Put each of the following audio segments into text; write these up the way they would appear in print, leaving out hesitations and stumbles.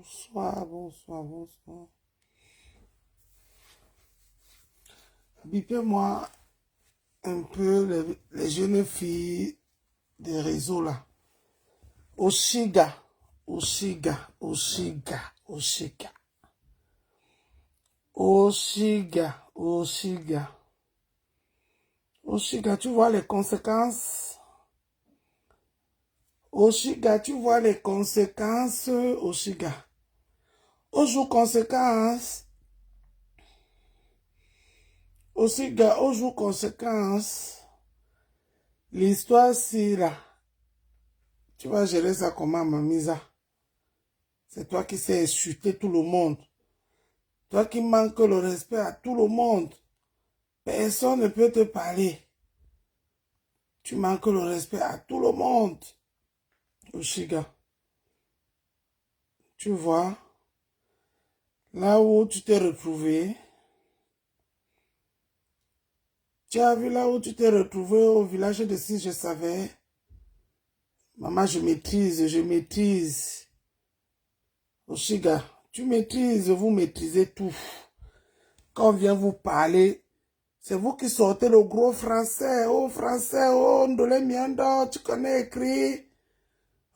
Bonsoir, bonsoir, bonsoir. Bipez-moi un peu les jeunes filles des réseaux là. Oshiga, Oshiga, Oshiga, Oshiga. Oshiga, Oshiga. Oshiga, tu vois les conséquences? Oshiga, tu vois les conséquences, Oshiga. Aux conséquences. Oshiga, aux conséquences. L'histoire, c'est là. Tu vas gérer ça comment, Mamisa? C'est toi qui sais insulter tout le monde. Toi qui manques le respect à tout le monde. Personne ne peut te parler. Tu manques le respect à tout le monde. Oshiga. Tu vois, là où tu t'es retrouvé, tu as vu là où tu t'es retrouvé au village de Si je savais. Maman, je maîtrise, je maîtrise. Oshiga, tu maîtrises, vous maîtrisez tout. Quand on vient vous parler, c'est vous qui sortez le gros français. Oh, français, oh, ndole miando, tu connais écrit.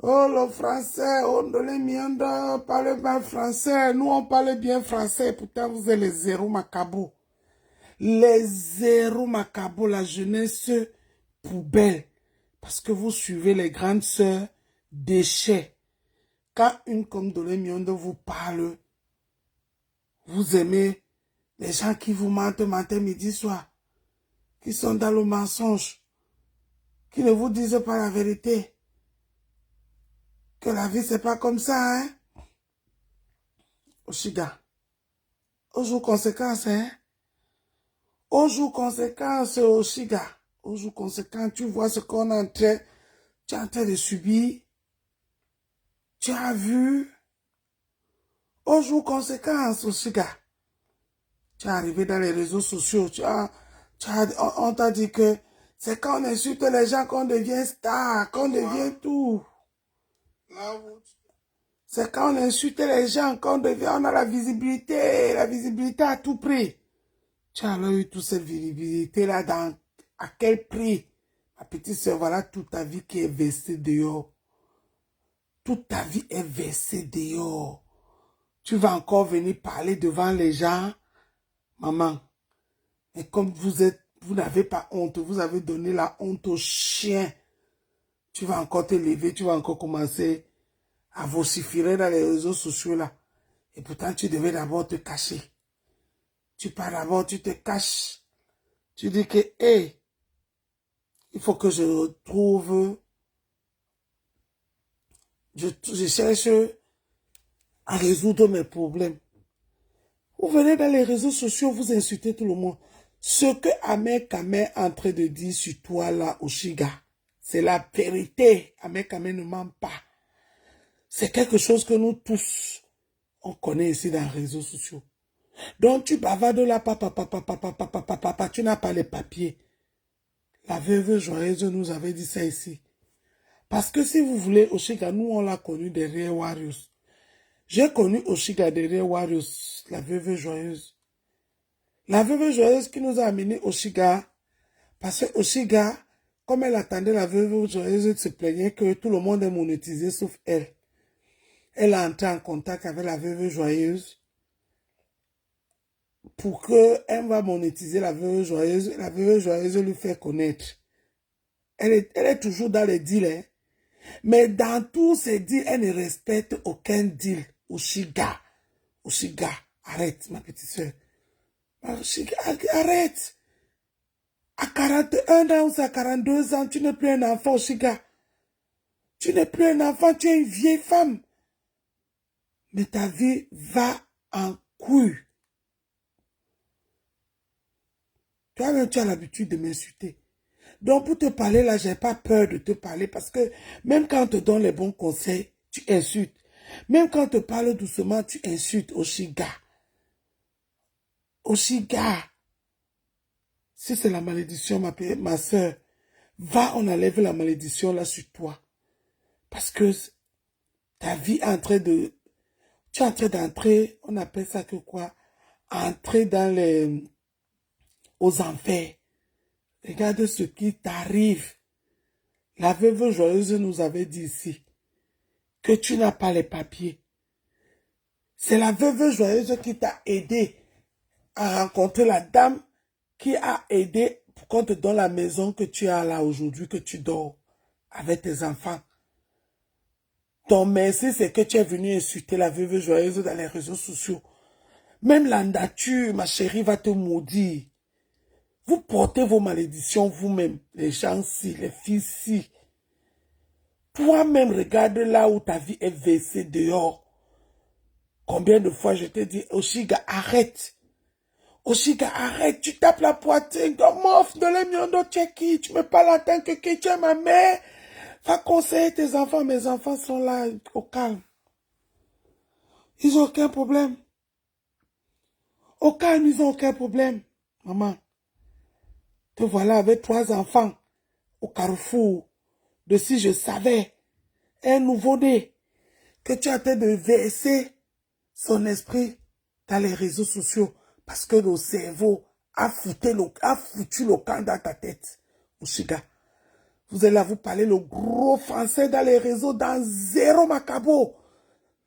Oh, le français, oh, ndole miando, parle bien français. Nous, on parle bien français. Pourtant, vous êtes les zéros macabou. Les zéros macabou, la jeunesse poubelle. Parce que vous suivez les grandes sœurs déchets. Quand une comme Ndole miando vous parle, vous aimez les gens qui vous mentent matin, midi, soir. Qui sont dans le mensonge, qui ne vous disent pas la vérité, que la vie c'est pas comme ça, hein. Oshiga, aux jours conséquences, hein. Aux jours conséquences, Oshiga, aux jours conséquences, tu vois ce qu'on est en train, tu es en train de subir, tu as vu, aux jours conséquences, Oshiga, tu es arrivé dans les réseaux sociaux, on t'a dit que c'est quand on insulte les gens qu'on devient star, qu'on devient tout. C'est quand on insulte les gens, qu'on devient, on a la visibilité à tout prix. Tu as alors eu toute cette visibilité-là, à quel prix? Ma petite soeur, voilà toute ta vie qui est versée dehors. Toute ta vie est versée dehors. Tu vas encore venir parler devant les gens, maman. Et comme vous n'avez pas honte, vous avez donné la honte aux chiens. Tu vas encore te lever, tu vas encore commencer à vociférer dans les réseaux sociaux là. Et pourtant, tu devais d'abord te cacher. Tu pars d'abord, tu te caches. Tu dis que, hey, il faut que je retrouve, je cherche à résoudre mes problèmes. Vous venez dans les réseaux sociaux, vous insultez tout le monde. Ce que Ahmed Kamé est en train de dire sur toi là, Oshiga, c'est la vérité. Ahmed Kamé ne ment pas. C'est quelque chose que nous tous, on connaît ici dans les réseaux sociaux. Donc tu bavardes là, papa, tu n'as pas les papiers. La veuve joyeuse nous avait dit ça ici. Parce que si vous voulez, Oshiga, nous on l'a connu derrière Warriors. J'ai connu Oshiga derrière Warriors, la veuve joyeuse. La veuve joyeuse qui nous a amené Oshiga, parce que Oshiga, comme elle attendait la veuve joyeuse, elle se plaignait que tout le monde est monétisé sauf elle. Elle a entré en contact avec la veuve joyeuse pour qu'elle va monétiser la veuve joyeuse lui fait connaître. Elle est toujours dans les deals, hein. Mais dans tous ces deals, elle ne respecte aucun deal. Oshiga, arrête, ma petite soeur. Oshiga, arrête. À 41 ans ou à 42 ans, tu n'es plus un enfant, Oshiga. Tu n'es plus un enfant, tu es une vieille femme. Mais ta vie va en couille. Toi-même, tu as l'habitude de m'insulter. Donc, pour te parler là, j'ai pas peur de te parler parce que même quand on te donne les bons conseils, tu insultes. Même quand on te parle doucement, tu insultes, Oshiga. Oshiga. Si c'est la malédiction, ma soeur, va, on enlève la malédiction là sur toi. Parce que ta vie est en train de... Tu es en train d'entrer, on appelle ça que quoi? Entrer dans aux enfers. Regarde ce qui t'arrive. La veuve joyeuse nous avait dit ici que tu n'as pas les papiers. C'est la veuve joyeuse qui t'a aidé à rencontrer la dame qui a aidé pour qu'on te donne la maison que tu as là aujourd'hui, que tu dors avec tes enfants. Ton merci, c'est que tu es venu insulter la veuve joyeuse dans les réseaux sociaux. Même la nature, ma chérie, va te maudire. Vous portez vos malédictions vous-même, les gens-ci, les filles-ci. Toi-même, regarde là où ta vie est versée dehors. Combien de fois je te dis, Oshiga, arrête. Oshiga, arrête, tu tapes la poitrine, comme offre de l'émiondo, tu es qui? Tu me parles en tant que qui? Tu es ma mère. Va conseiller tes enfants, mes enfants sont là, au calme. Ils n'ont aucun problème. Au calme, ils n'ont aucun problème. Maman, te voilà avec 3 enfants au carrefour de si je savais un nouveau-né que tu as en train de verser son esprit dans les réseaux sociaux parce que le cerveau a foutu le camp dans ta tête. Oshiga, vous allez là vous parler le gros français dans les réseaux dans zéro macabo.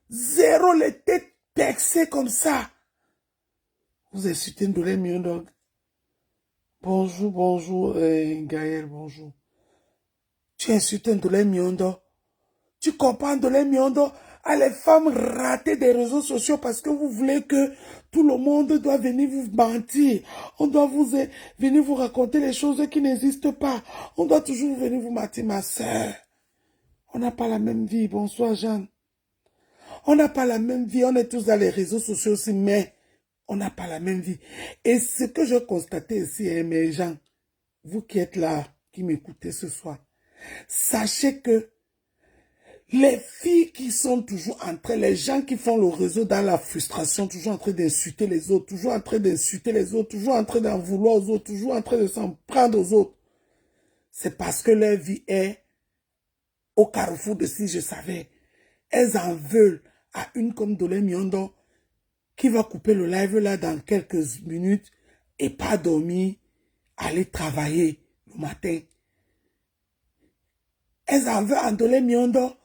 Zéro les têtes percées comme ça. Vous insultez Ndolé Miondo. Bonjour, bonjour, Gaël, bonjour. Tu insultes Ndolé Miondo. Tu comprends Ndolé Miondo à les femmes ratées des réseaux sociaux parce que vous voulez que tout le monde doit venir vous mentir. On doit venir vous raconter les choses qui n'existent pas. On doit toujours venir vous mentir, ma soeur. On n'a pas la même vie. Bonsoir, Jeanne. On n'a pas la même vie. On est tous dans les réseaux sociaux aussi, mais on n'a pas la même vie. Et ce que je constatais ici, hein, mes gens, vous qui êtes là, qui m'écoutez ce soir, sachez que les filles qui sont toujours en train, les gens qui font le réseau dans la frustration, toujours en train d'insulter les autres, toujours en train d'insulter les autres, toujours en train d'en vouloir aux autres, toujours en train de s'en prendre aux autres, c'est parce que leur vie est au carrefour de si je savais. Elles en veulent à une comme Ndolé Miondo qui va couper le live là dans quelques minutes et pas dormir, aller travailler le matin. Elles en veulent à Ndolé Miondo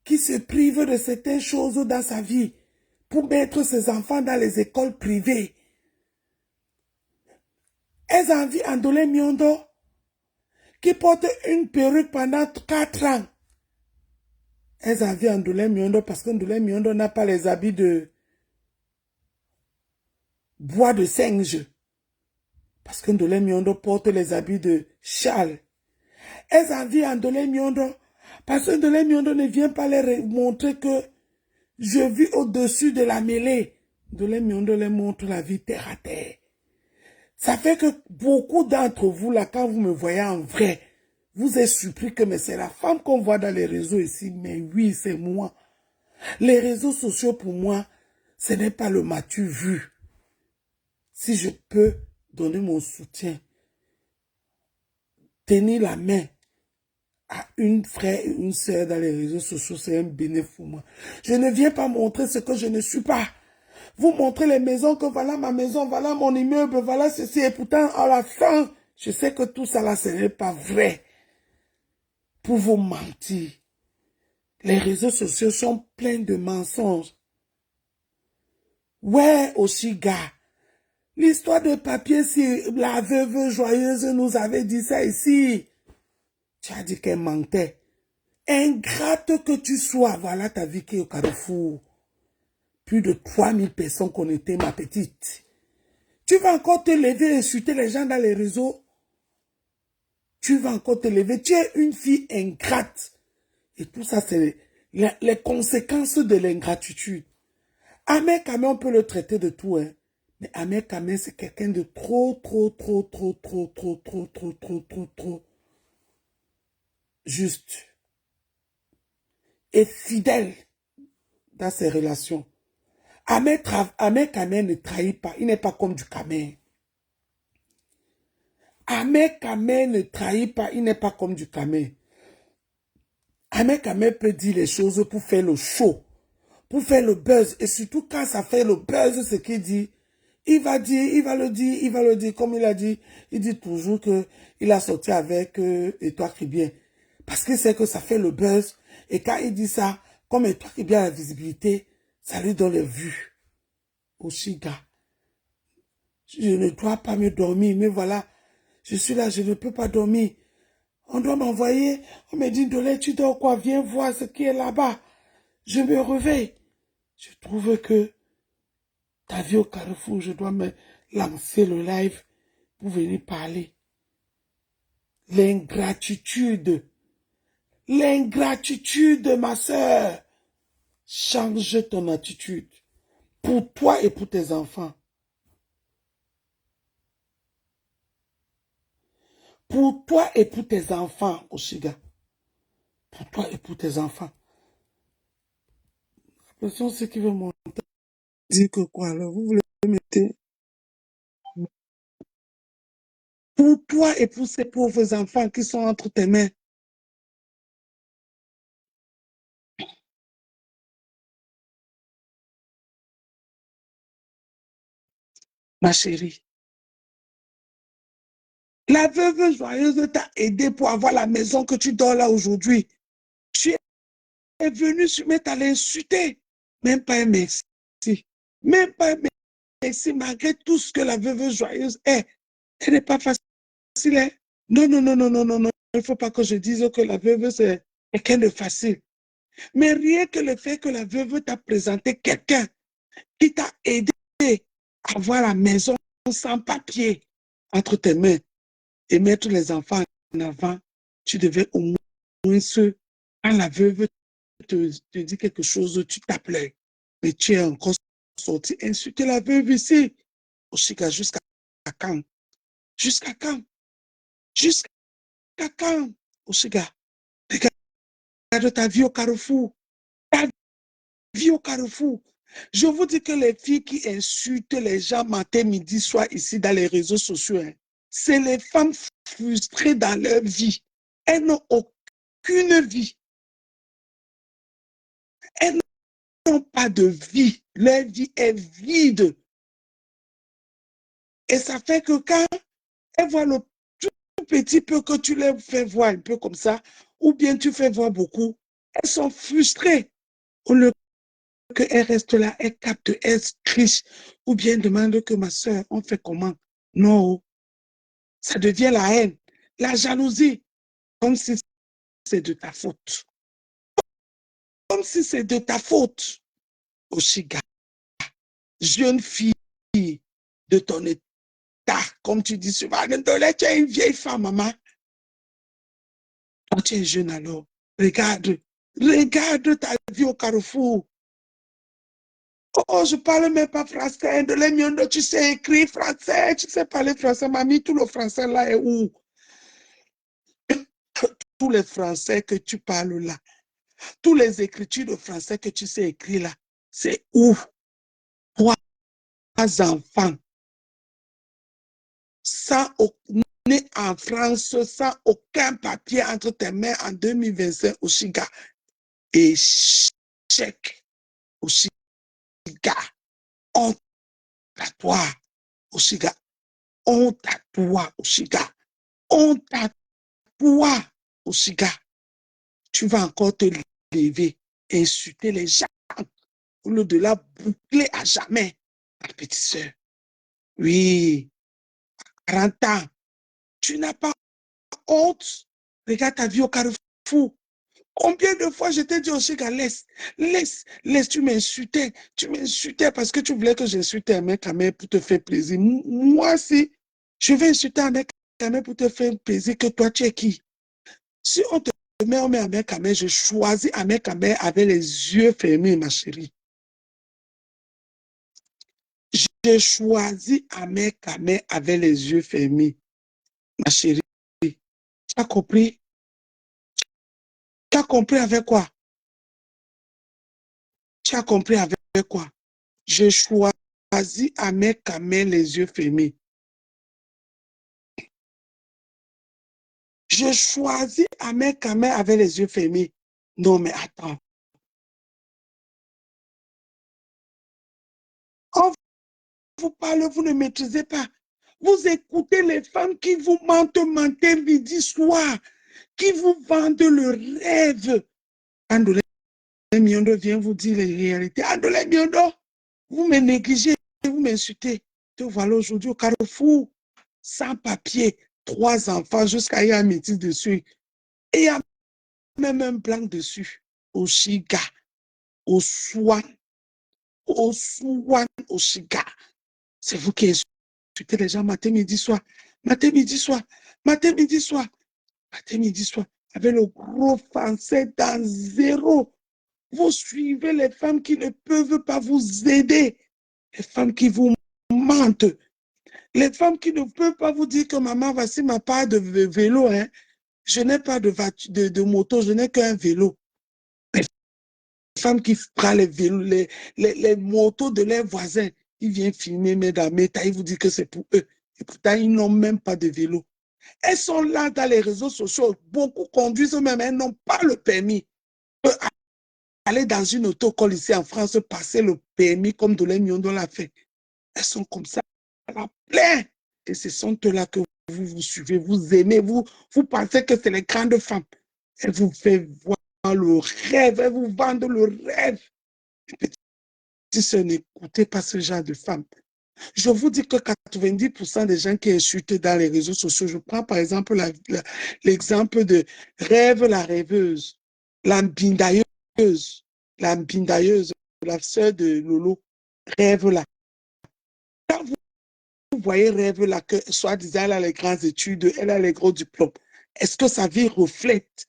qui se prive de certaines choses dans sa vie pour mettre ses enfants dans les écoles privées. Elles en veulent à Ndolé Miondo qui porte une perruque pendant 4 ans. Elles en veulent à Ndolé Miondo parce que Ndolé Miondo n'a pas les habits de bois de singe. Parce que Ndolé Miondo porte les habits de Charles. Elles en veulent à Ndolé Miondo parce que Ndolé Miondo ne vient pas leur montrer que je vis au-dessus de la mêlée. Ndolé Miondo leur montre la vie terre à terre. Ça fait que beaucoup d'entre vous, là, quand vous me voyez en vrai, vous êtes surpris que mais c'est la femme qu'on voit dans les réseaux ici. Mais oui, c'est moi. Les réseaux sociaux, pour moi, ce n'est pas le m'as-tu vu. Si je peux donner mon soutien, tenir la main à une frère et une sœur dans les réseaux sociaux, c'est un bénéfice pour moi. Je ne viens pas montrer ce que je ne suis pas. Vous montrez les maisons, que voilà ma maison, voilà mon immeuble, voilà ceci. Et pourtant, à la fin, je sais que tout ça là, ce n'est pas vrai. Pour vous mentir. Les réseaux sociaux sont pleins de mensonges. Ouais, Oshiga. L'histoire de papier, si la veuve joyeuse nous avait dit ça ici. Tu as dit qu'elle mentait. Ingrate que tu sois, voilà ta vie qui est au carrefour. Plus de 3000 personnes connectées, ma petite. Tu vas encore te lever et insulter les gens dans les réseaux. Tu vas encore te lever. Tu es une fille ingrate. Et tout ça, c'est les conséquences de l'ingratitude. Ahmed Kamé, on peut le traiter de tout, hein. Mais Ahmed Kamé, c'est quelqu'un de trop juste. Et fidèle dans ses relations. Ahmed Kamé ne trahit pas. Il n'est pas comme du Kamé. Ahmed Kamé ne trahit pas. Il n'est pas comme du Kamé. Ahmed Kamé peut dire les choses pour faire le show. pour faire le buzz. Et surtout quand ça fait le buzz, ce qu'il dit, il va dire, il va le dire, il va le dire. Comme il a dit, il dit toujours que il a sorti avec Étoile Cribien. Parce qu'il sait que ça fait le buzz. Et quand il dit ça, comme Étoile Cribien a la visibilité, ça lui donne les vues. Oshiga, je ne dois pas me dormir, mais voilà, je suis là, je ne peux pas dormir. On doit m'envoyer, on me dit, Dolé, tu dors quoi? Viens voir ce qui est là-bas. Je me réveille. Je trouve que ta vie au carrefour, je dois me lancer le live pour venir parler. L'ingratitude. L'ingratitude, ma sœur. Change ton attitude. Pour toi et pour tes enfants. Pour toi et pour tes enfants, Oshiga. Pour toi et pour tes enfants. Attention, ce qui veut monter. Dire que quoi, alors, vous voulez mettre pour toi et pour ces pauvres enfants qui sont entre tes mains. Ma chérie, la veuve joyeuse t'a aidé pour avoir la maison que tu dors là aujourd'hui. Tu es venu sur mais t'as l'insulter. Même pas un merci. Même pas un merci malgré tout ce que la veuve joyeuse est. Elle n'est pas facile, hein? Non, non, non, non, non, non, non. Il ne faut pas que je dise que la veuve c'est quelqu'un de facile. Mais rien que le fait que la veuve t'a présenté quelqu'un qui t'a aidé à avoir la maison sans papier entre tes mains et mettre les enfants en avant, tu devais au moins quand la veuve te dit quelque chose, tu t'appelles. Mais tu es encore sorti insulter la veuve ici. Oshiga, jusqu'à quand? Jusqu'à quand? Jusqu'à quand? Oshiga, regarde ta vie au carrefour. Ta vie au carrefour. Je vous dis que les filles qui insultent les gens matin, midi, soir ici dans les réseaux sociaux, hein, c'est les femmes frustrées dans leur vie. Elles n'ont aucune vie. Elles n'ont pas de vie. Leur vie est vide. Et ça fait que quand elles voient le tout petit peu que tu leur fais voir un peu comme ça, ou bien tu fais voir beaucoup, elles sont frustrées. Au lieu qu'elles restent là, elles captent, elles trichent, ou bien demandent que ma soeur, on fait comment? Non, ça devient la haine, la jalousie, comme si c'est de ta faute. Comme si c'est de ta faute. Oshiga, jeune fille de ton état, comme tu dis souvent, tu es une vieille femme, maman. Toi, tu es jeune alors. Regarde, regarde ta vie au carrefour. Oh, je parle même pas français. De l'Emiondo, tu sais écrire français, tu sais parler français. Mamie, tout le français là est où? Tous les français que tu parles là, tous les écritures de français que tu sais écrire là, c'est où? Trois enfants, sans né en France, sans aucun papier entre tes mains en 2025 au Chiga. Échec au Chiga. Honte à toi au Chiga. Honte à toi au Chiga. Honte à toi au Chiga. Tu vas encore te lever, insulter les gens au lieu de la boucler à jamais, ma petite soeur. Oui, 40 ans, tu n'as pas honte. Regarde ta vie au carrefour. Combien de fois je t'ai dit au Chiga, laisse, laisse, laisse, tu m'insultais parce que tu voulais que j'insulte un mec à mec pour te faire plaisir. Moi, si je vais insulter un mec à mec pour te faire plaisir, que toi, tu es qui? Si on met un mec à mec, je choisis un mec à mec avec les yeux fermés, ma chérie. J'ai choisi un mec à mec avec les yeux fermés, ma chérie. Tu as compris? Tu as compris avec quoi? Tu as compris avec quoi? Je choisis un mec à mec les yeux fermés. Je choisis un mec à mec avec les yeux fermés. Non, mais attends. vous parle, vous ne maîtrisez pas. Vous écoutez les femmes qui vous mentent matin, midi, soir, qui vous vendent le rêve. Andolé Miondo vient vous dire les réalités. Andolé Miondo, vous me négligez, vous m'insultez. Te voilà aujourd'hui au Carrefour, sans papier, 3 enfants, jusqu'à y avoir un métis dessus. Et il y a même un blanc dessus. Au Chiga, au Swan, au Swan, au Chiga. C'est vous qui insultez les gens matin, midi, soir. Matin, midi, soir. Matin, midi, soir. Matin, midi, soir. Avec le gros français dans zéro. Vous suivez les femmes qui ne peuvent pas vous aider. Les femmes qui vous mentent. Les femmes qui ne peuvent pas vous dire que maman, voici ma part de vélo. Hein. Je n'ai pas de moto, je n'ai qu'un vélo. Les femmes qui prennent les vélos, les motos de leurs voisins, ils viennent filmer, mais dans Meta, ils vous disent que c'est pour eux. Et pourtant, ils n'ont même pas de vélo. Elles sont là dans les réseaux sociaux. Beaucoup conduisent eux-mêmes, elles n'ont pas le permis. Aller dans une autocolle ici en France, passer le permis comme Dolé Miondo l'a fait. Elles sont comme ça, à la pleine. Et ce sont eux-là que vous suivez, vous aimez, vous pensez que c'est les grandes femmes. Elles vous font voir le rêve, elles vous vendent le rêve. Petite sœur, n'écoutez pas ce genre de femmes. Je vous dis que 90% des gens qui insultent dans les réseaux sociaux, je prends par exemple l'exemple de Rêve la rêveuse, l'ambindailleuse, la sœur de Lolo, Rêve la. Quand vous voyez Rêve là, que soi-disant elle a les grandes études, elle a les gros diplômes, est-ce que sa vie reflète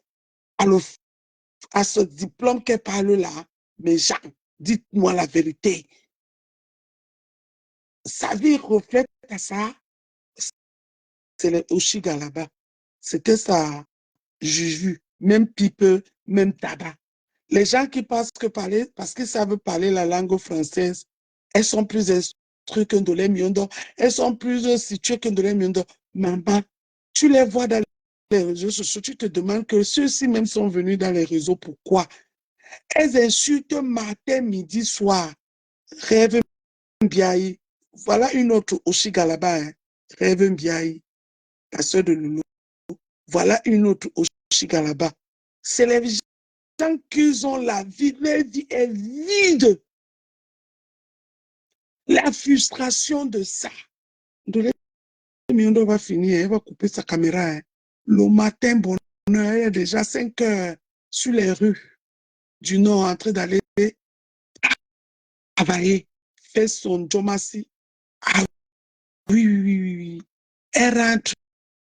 à ce diplôme qu'elle parle là? Mais Jean, dites-moi la vérité. Sa vie reflète à ça? C'est les Oshiga là-bas. C'était ça, juju, même pipe, même tabac. Les gens qui pensent que parler, parce qu'ils savent parler la langue française, elles sont plus instruites que Ndolé Miondo, elles sont plus situées que Ndolé Miondo. Maman, tu les vois dans les réseaux sociaux, tu te demandes que ceux-ci même sont venus dans les réseaux. Pourquoi? Elles insultent matin, midi, soir. Rêve Mbiaï. Voilà une autre Oshiga là-bas. Hein. Rêve Mbiaï, la sœur de Loulou. Voilà une autre Oshiga là-bas. C'est les gens qui ont la vie, leur vie est vide. La frustration de ça. De Miondo va finir, elle va couper sa caméra. Hein. Le matin, bonheur, elle est déjà 5 heures sur les rues du Nord en train d'aller travailler, faire son jomassi. Ah oui, oui, oui, oui. Elle rentre,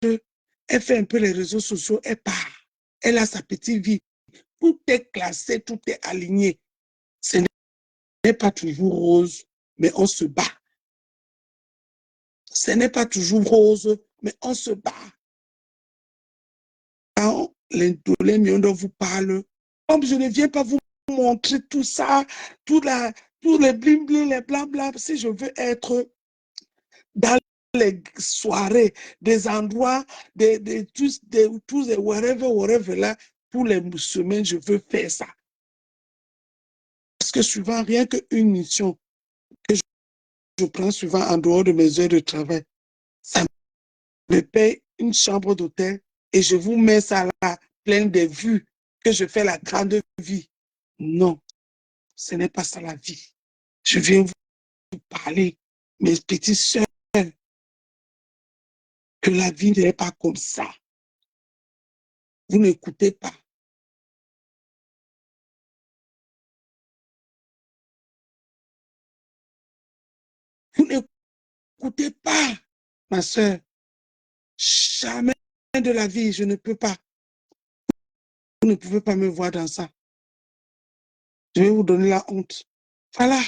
elle fait un peu les réseaux sociaux, elle part. Elle a sa petite vie. Tout est classé, tout est aligné. Ce n'est pas toujours rose, mais on se bat. Ce n'est pas toujours rose, mais on se bat. Quand les Miondo vous parle, comme je ne viens pas vous montrer tout ça, tous les bling-bling, les blancs-blancs, si je veux être dans les soirées, des endroits, tous les wherever là, tous les semaines, je veux faire ça. Parce que souvent, rien qu'une mission que je prends souvent en dehors de mes heures de travail, ça me paye une chambre d'hôtel et je vous mets ça là, plein de vues, que je fais la grande vie. Non, ce n'est pas ça la vie. Je viens vous parler, mes petites sœurs, que la vie n'est pas comme ça. Vous n'écoutez pas. Vous n'écoutez pas, ma sœur. Jamais de la vie, je ne peux pas. Vous ne pouvez pas me voir dans ça. Je vais vous donner la honte. Voilà,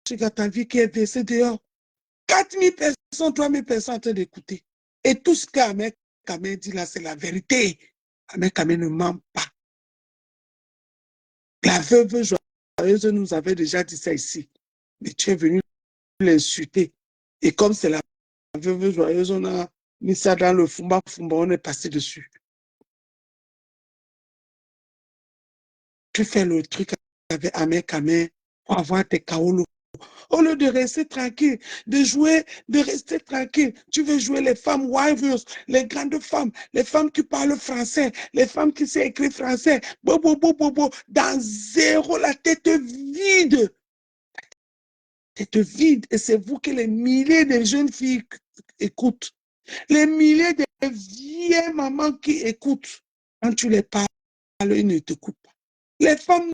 regarde ta vie qui est versée dehors. 4000 personnes, 3000 personnes en train d'écouter. Et tout ce qu'Ahmed Kamé dit là, c'est la vérité. Ahmed Kamé ne ment pas. La veuve joyeuse nous avait déjà dit ça ici. Mais tu es venu l'insulter. Et comme c'est la veuve joyeuse, on a mis ça dans le fumba, on est passé dessus. Tu fais le truc avec Ahmed Kamé pour avoir tes kaolo. Au lieu de rester tranquille, de jouer, de rester tranquille, tu veux jouer les femmes warriors, les grandes femmes, les femmes qui parlent français, les femmes qui savent écrire français, dans zéro, la tête vide. Tête vide. Et c'est vous que les milliers de jeunes filles écoutent. Les milliers de vieilles mamans qui écoutent. Quand tu les parles, ils ne t'écoutent pas. Les femmes,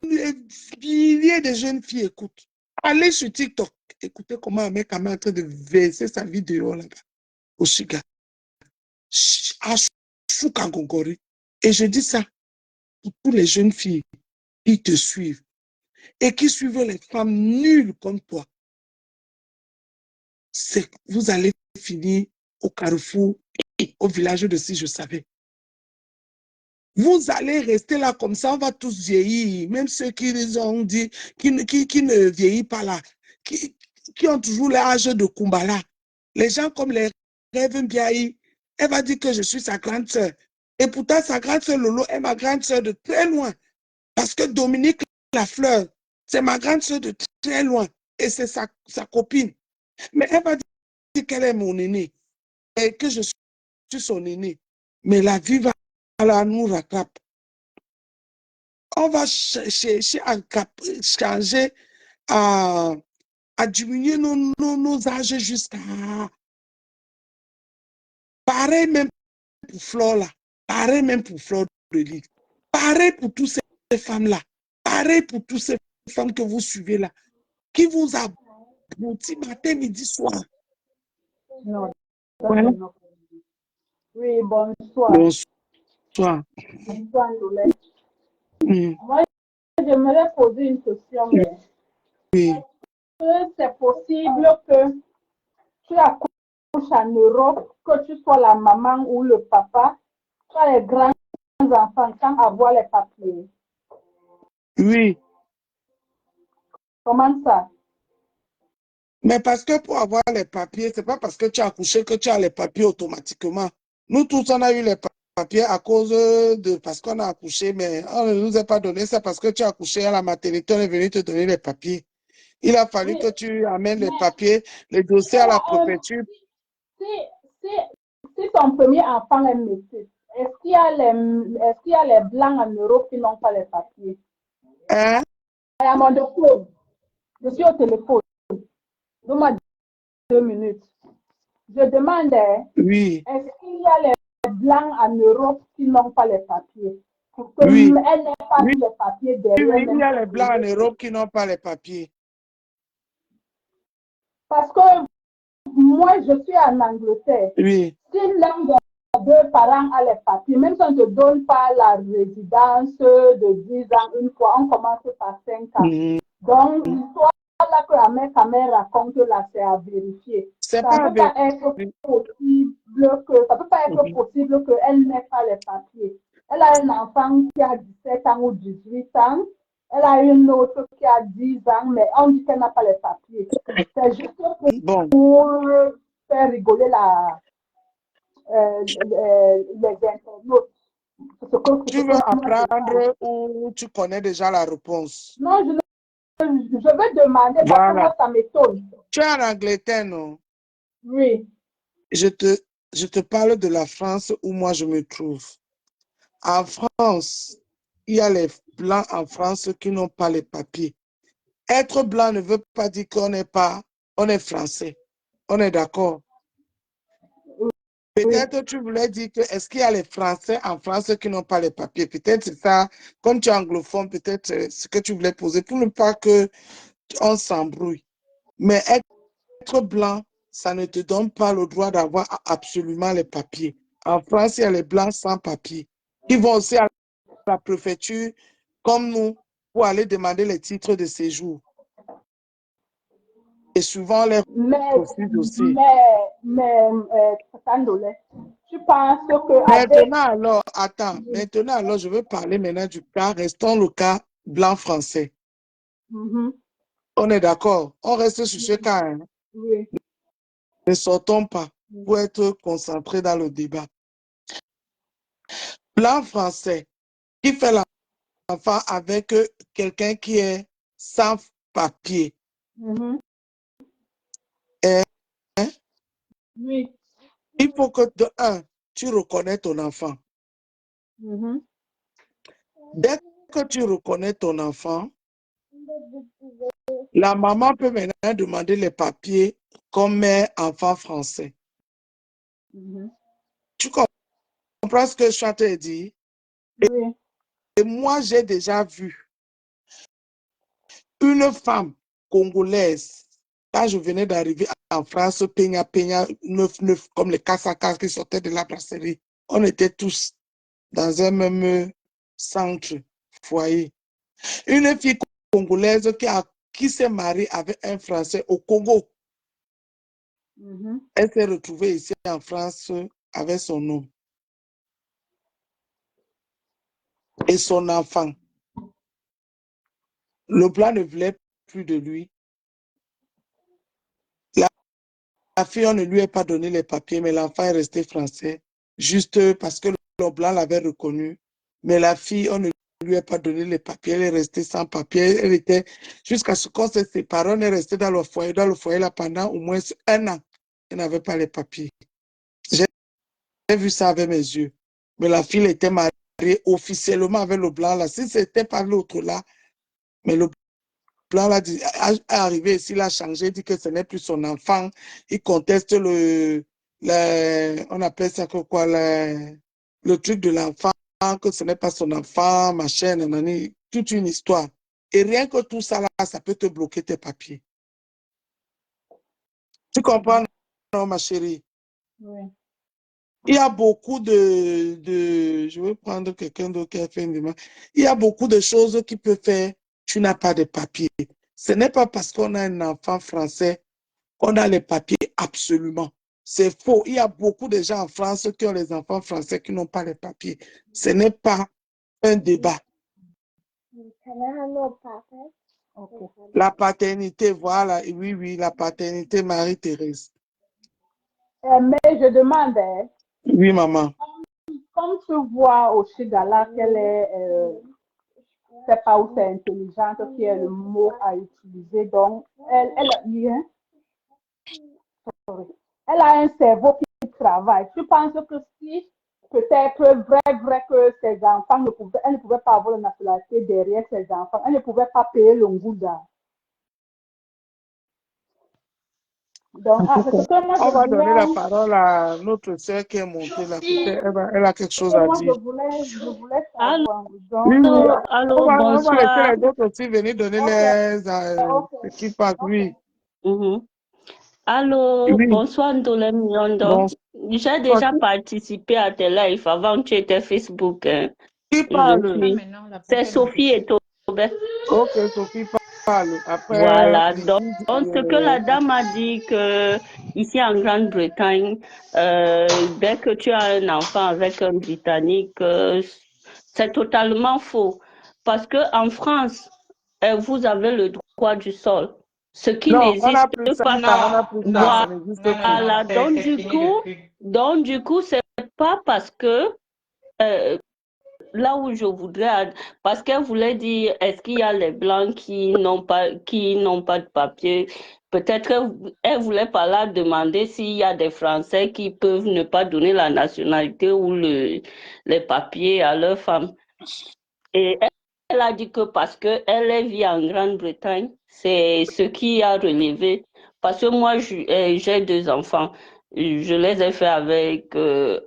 les milliers de jeunes filles écoutent. Allez sur TikTok, écoutez comment un mec est en train de verser sa vidéo là-bas, au Chiga, à Choukangongori. Et je dis ça pour toutes les jeunes filles qui te suivent et qui suivent les femmes nulles comme toi. Vous allez finir au Carrefour, au village de Si je savais. Vous allez rester là comme ça, on va tous vieillir, même ceux qui ont dit, qui ne vieillissent pas là, qui ont toujours l'âge de Kumbala. Les gens comme les rêves Biaï, elle va dire que je suis sa grande sœur. Et pourtant, sa grande sœur Lolo est ma grande sœur de très loin. Parce que Dominique Lafleur, c'est ma grande sœur de très loin. Et c'est sa copine. Mais elle va dire qu'elle est mon aînée et que je suis son aîné. Mais la vie va nous rattraper. On va chercher à changer, à diminuer nos âges jusqu'à... Pareil même pour Flore là. Pareil même pour Flore de Lille. Pareil pour toutes ces femmes-là. Pareil pour toutes ces femmes que vous suivez là. Qui vous abrutit matin, midi, soir. Non. Voilà. Oui, bonsoir. Bonsoir. Bonsoir, Moi, j'aimerais poser une question, mais oui. est-ce que c'est possible que tu accouches en Europe, que tu sois la maman ou le papa, tu as les grands enfants sans avoir les papiers? Oui. Comment ça? Mais parce que pour avoir les papiers, c'est pas parce que tu as accouché que tu as les papiers automatiquement. Nous tous, on a eu les papiers à cause de... Parce qu'on a accouché, mais on ne nous a pas donné ça parce que tu as accouché à la maternité, on est venu te donner les papiers. Il a fallu que tu amènes les papiers, les dossiers à la préfecture. Si ton premier enfant est métis, est-ce qu'il y a les blancs en Europe qui n'ont pas les papiers? Hein? Je suis au téléphone. Donne-moi 2 minutes. Je demandais, oui. Est-ce qu'il y a les blancs en Europe qui n'ont pas les papiers? Pour que oui. elle n'ait pas oui. les papiers derrière. Oui, il y a les blancs en Europe qui n'ont pas les papiers. Parce que moi, je suis en Angleterre. Oui. Si l'un des deux parents a les papiers, même si on ne te donne pas la résidence de 10 ans une fois, on commence par 5 ans. Donc, l'histoire là que la mère raconte là, c'est à vérifier. Ça ne peut pas être possible qu'elle n'ait pas les papiers. Elle a un enfant qui a 17 ans ou 18 ans. Elle a une autre qui a 10 ans, mais on dit qu'elle n'a pas les papiers. C'est juste pour faire rigoler les internautes. Tu veux apprendre ou tu connais déjà la réponse? Non, je vais demander parce que moi, ça m'étonne. Tu es en Angleterre, non? Oui. Je te parle de la France où moi je me trouve. En France, il y a les blancs en France qui n'ont pas les papiers. Être blanc ne veut pas dire qu'on on est français. On est d'accord? Peut-être tu voulais dire que est-ce qu'il y a les Français en France qui n'ont pas les papiers? Peut-être c'est ça, comme tu es anglophone, peut-être ce que tu voulais poser pour ne pas qu'on s'embrouille. Mais être blanc, ça ne te donne pas le droit d'avoir absolument les papiers. En France, il y a les blancs sans papiers qui vont aussi à la préfecture, comme nous, pour aller demander les titres de séjour. Et souvent, les refusent aussi. Tu penses que... Maintenant, alors, je veux parler maintenant du cas, restons le cas blanc français. On est d'accord? On reste sur ce cas. Hein? Oui. Ne sortons pas pour être concentrés dans le débat. Blanc français qui fait l'enfant avec quelqu'un qui est sans papier. Mhm. Hein? Oui. Il faut que, de un, tu reconnais ton enfant. Mhm. Dès que tu reconnais ton enfant, la maman peut maintenant demander les papiers comme mère enfant français. Mhm. Tu comprends ce que je suis en train de dire? Oui. Et moi, j'ai déjà vu une femme congolaise, quand je venais d'arriver en France, Peña Peña 9-9, comme les casse qui sortaient de la brasserie. On était tous dans un même centre, foyer. Une fille congolaise qui s'est mariée avec un Français au Congo. Mhm. Elle s'est retrouvée ici en France avec son homme et son enfant. Le blanc ne voulait plus de lui. La fille, on ne lui a pas donné les papiers, mais l'enfant est resté français, juste parce que le blanc l'avait reconnu. Mais la fille, on ne lui a pas donné les papiers, elle est restée sans papiers. Elle était, jusqu'à ce qu'on se sépare, on est resté dans le foyer là pendant au moins 1 an. Elle n'avait pas les papiers. J'ai vu ça avec mes yeux. Mais la fille était mariée officiellement avec le blanc là. Si c'était pas l'autre là, mais le blanc là est arrivé ici, il a changé, il dit que ce n'est plus son enfant. Il conteste on appelle ça quoi, le truc de l'enfant, que ce n'est pas son enfant, machin, nanani, toute une histoire. Et rien que tout ça là, ça peut te bloquer tes papiers. Tu comprends, non, ma chérie? Oui. Il y a beaucoup je vais prendre quelqu'un d'autre qui a fait une demande. Il y a beaucoup de choses qui peuvent faire, tu n'as pas de papier. Ce n'est pas parce qu'on a un enfant français qu'on a les papiers absolument. C'est faux. Il y a beaucoup de gens en France qui ont les enfants français qui n'ont pas les papiers. Ce n'est pas un débat. Ok. La paternité, voilà, oui, oui, la paternité Marie-Thérèse. Mais je demande, hein, Oui, maman. comme tu vois au Chigala qu'elle est, je sais pas où c'est intelligente, qui est le mot à utiliser, donc elle a bien, elle a un cerveau qui travaille. Je pense que si peut-être vrai que ses enfants elle ne pouvait pas avoir la nationalité derrière ses enfants, elle ne pouvait pas payer le Ngouda. Donc, c'est ce que moi On je va donner la voulais. parole à notre sœur qui est montée là. Si, Elle a quelque chose à moi dire. je voulais Allô, savoir. Oui, Donc, oui. allô, On va laisser bonsoir. les autres aussi venir donner ok, ok, ce qui passe. ok. Oui, Mhm. Allô, oui. bonsoir Ndole Miondo. Bon, J'ai déjà participé à tes lives avant que tu étais Facebook. Hein. qui Je parle? suis. C'est Sophie et Tobet. Ok, Sophie parle. Après, Voilà. Donc, Brigitte, ce que la dame a dit que ici en Grande-Bretagne, dès que tu as un enfant avec un Britannique, c'est totalement faux. Parce que en France, vous avez le droit du sol, ce qui non, on n'a n'existe plus ça. pas. On n'a plus ça. Ça n'existe plus. Voilà. Donc du coup, c'est pas parce que là où je voudrais, parce qu'elle voulait dire, est-ce qu'il y a les blancs qui n'ont pas de papier? Peut-être elle voulait par là demander s'il y a des Français qui peuvent ne pas donner la nationalité ou les papiers à leurs femmes. Et elle a dit que parce qu'elle vit en Grande-Bretagne, c'est ce qui a relevé. Parce que moi, j'ai 2 enfants. Je les ai fait avec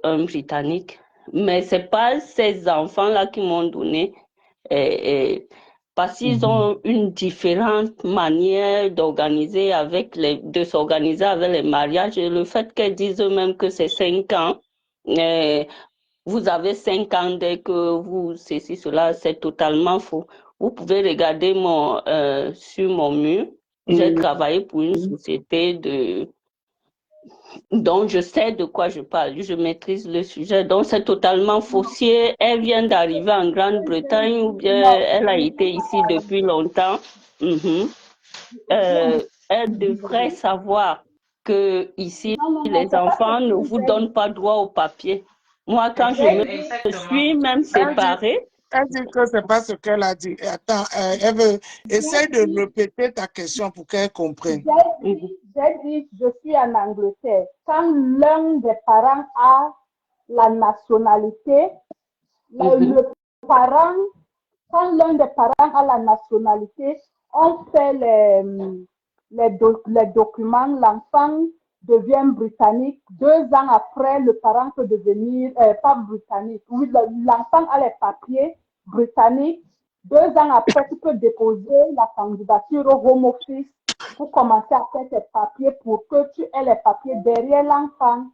un Britannique. Mais ce n'est pas ces enfants-là qui m'ont donné. Parce qu'ils ont une différente manière de s'organiser avec les mariages. Et le fait qu'elles disent eux-mêmes que c'est 5 ans, euh, vous avez 5 ans dès que vous, ceci, cela, c'est totalement faux. Vous pouvez regarder sur mon mur. J'ai travaillé pour une société dont je sais de quoi je parle. Je maîtrise le sujet. Donc, c'est totalement faux. Si elle vient d'arriver en Grande-Bretagne ou bien elle a été ici depuis longtemps, mhm, elle devrait savoir que ici, Non, non, non, les c'est pas enfants ce ne que vous donnent pas droit au papier. Moi, quand je me suis même Elle dit, séparée, Elle dit que c'est pas ce qu'elle a dit. Attends, elle veut essayer de dit, répéter ta question pour qu'elle comprenne. j'ai dit, je suis en Angleterre. Quand l'un des parents a la nationalité, le parent, quand l'un des parents a la nationalité, on fait les documents, l'enfant devient britannique. 2 ans après, le parent peut devenir, pas britannique, oui, l'enfant a les papiers britanniques. 2 ans après, tu peux déposer la candidature au Home Office pour commencer à faire tes papiers pour que tu aies les papiers derrière l'enfant.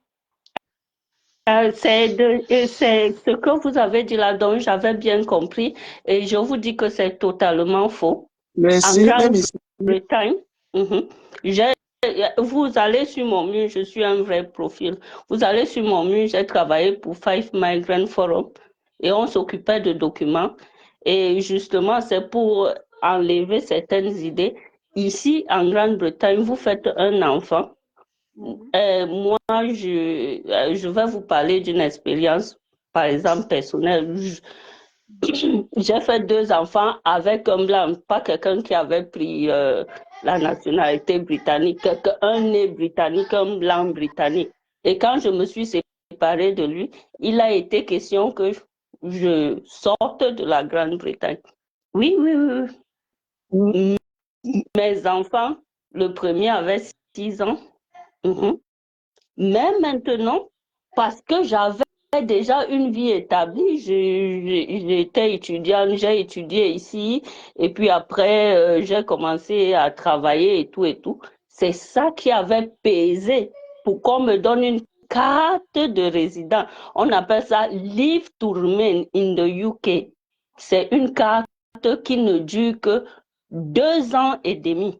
C'est ce que vous avez dit là, donc j'avais bien compris. Et je vous dis que c'est totalement faux. Merci, En même ici. Grande-Bretagne, vous allez sur mon mur, je suis un vrai profil. Vous allez sur mon mur, j'ai travaillé pour Five Migrant Forum et on s'occupait de documents. Et justement, c'est pour enlever certaines idées. Ici, en Grande-Bretagne, vous faites un enfant. Moi, je vais vous parler d'une expérience, par exemple, personnelle. J'ai fait 2 enfants avec un blanc, pas quelqu'un qui avait pris la nationalité britannique, un né britannique, un blanc britannique. Et quand je me suis séparée de lui, il a été question que je sorte de la Grande-Bretagne. Oui, oui, oui, oui. Mes enfants, le premier avait 6 ans. Mais maintenant, parce que j'avais déjà une vie établie, j'étais étudiante, j'ai étudié ici, et puis après, j'ai commencé à travailler et tout et tout. C'est ça qui avait pesé pour qu'on me donne une carte de résident. On appelle ça Leave to Remain in the UK. C'est une carte qui ne dure que 2 ans et demi.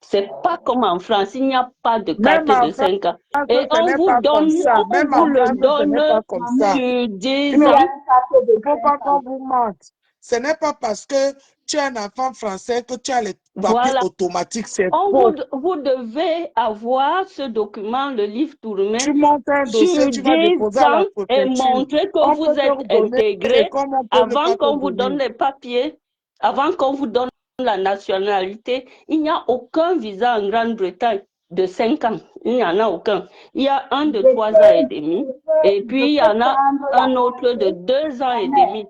C'est pas comme en France, il n'y a pas de carte Même en de 5 ans. France, Et ce n'est pas comme ça. on Même vous en le France, ce n'est donne pas comme ça. sur 10 Il ne ans. faut pas qu'on vous mente. Ce n'est pas parce que tu es un enfant français que tu as les papiers Voilà. automatiques. C'est Vous faux. devez avoir ce document, le livre tourné, Tu montes un dossier, sur tu vas 10 déposer à la ans et préfecture. montrer que On vous peut te êtes redonner, et intégré comme on peut ne avant pas te qu'on vous donne donner. les papiers, avant qu'on vous donne la nationalité. Il n'y a aucun visa en Grande-Bretagne de 5 ans. Il n'y en a aucun. Il y a un de 3 ans et demi et puis il y en a un autre de 2 ans et demi.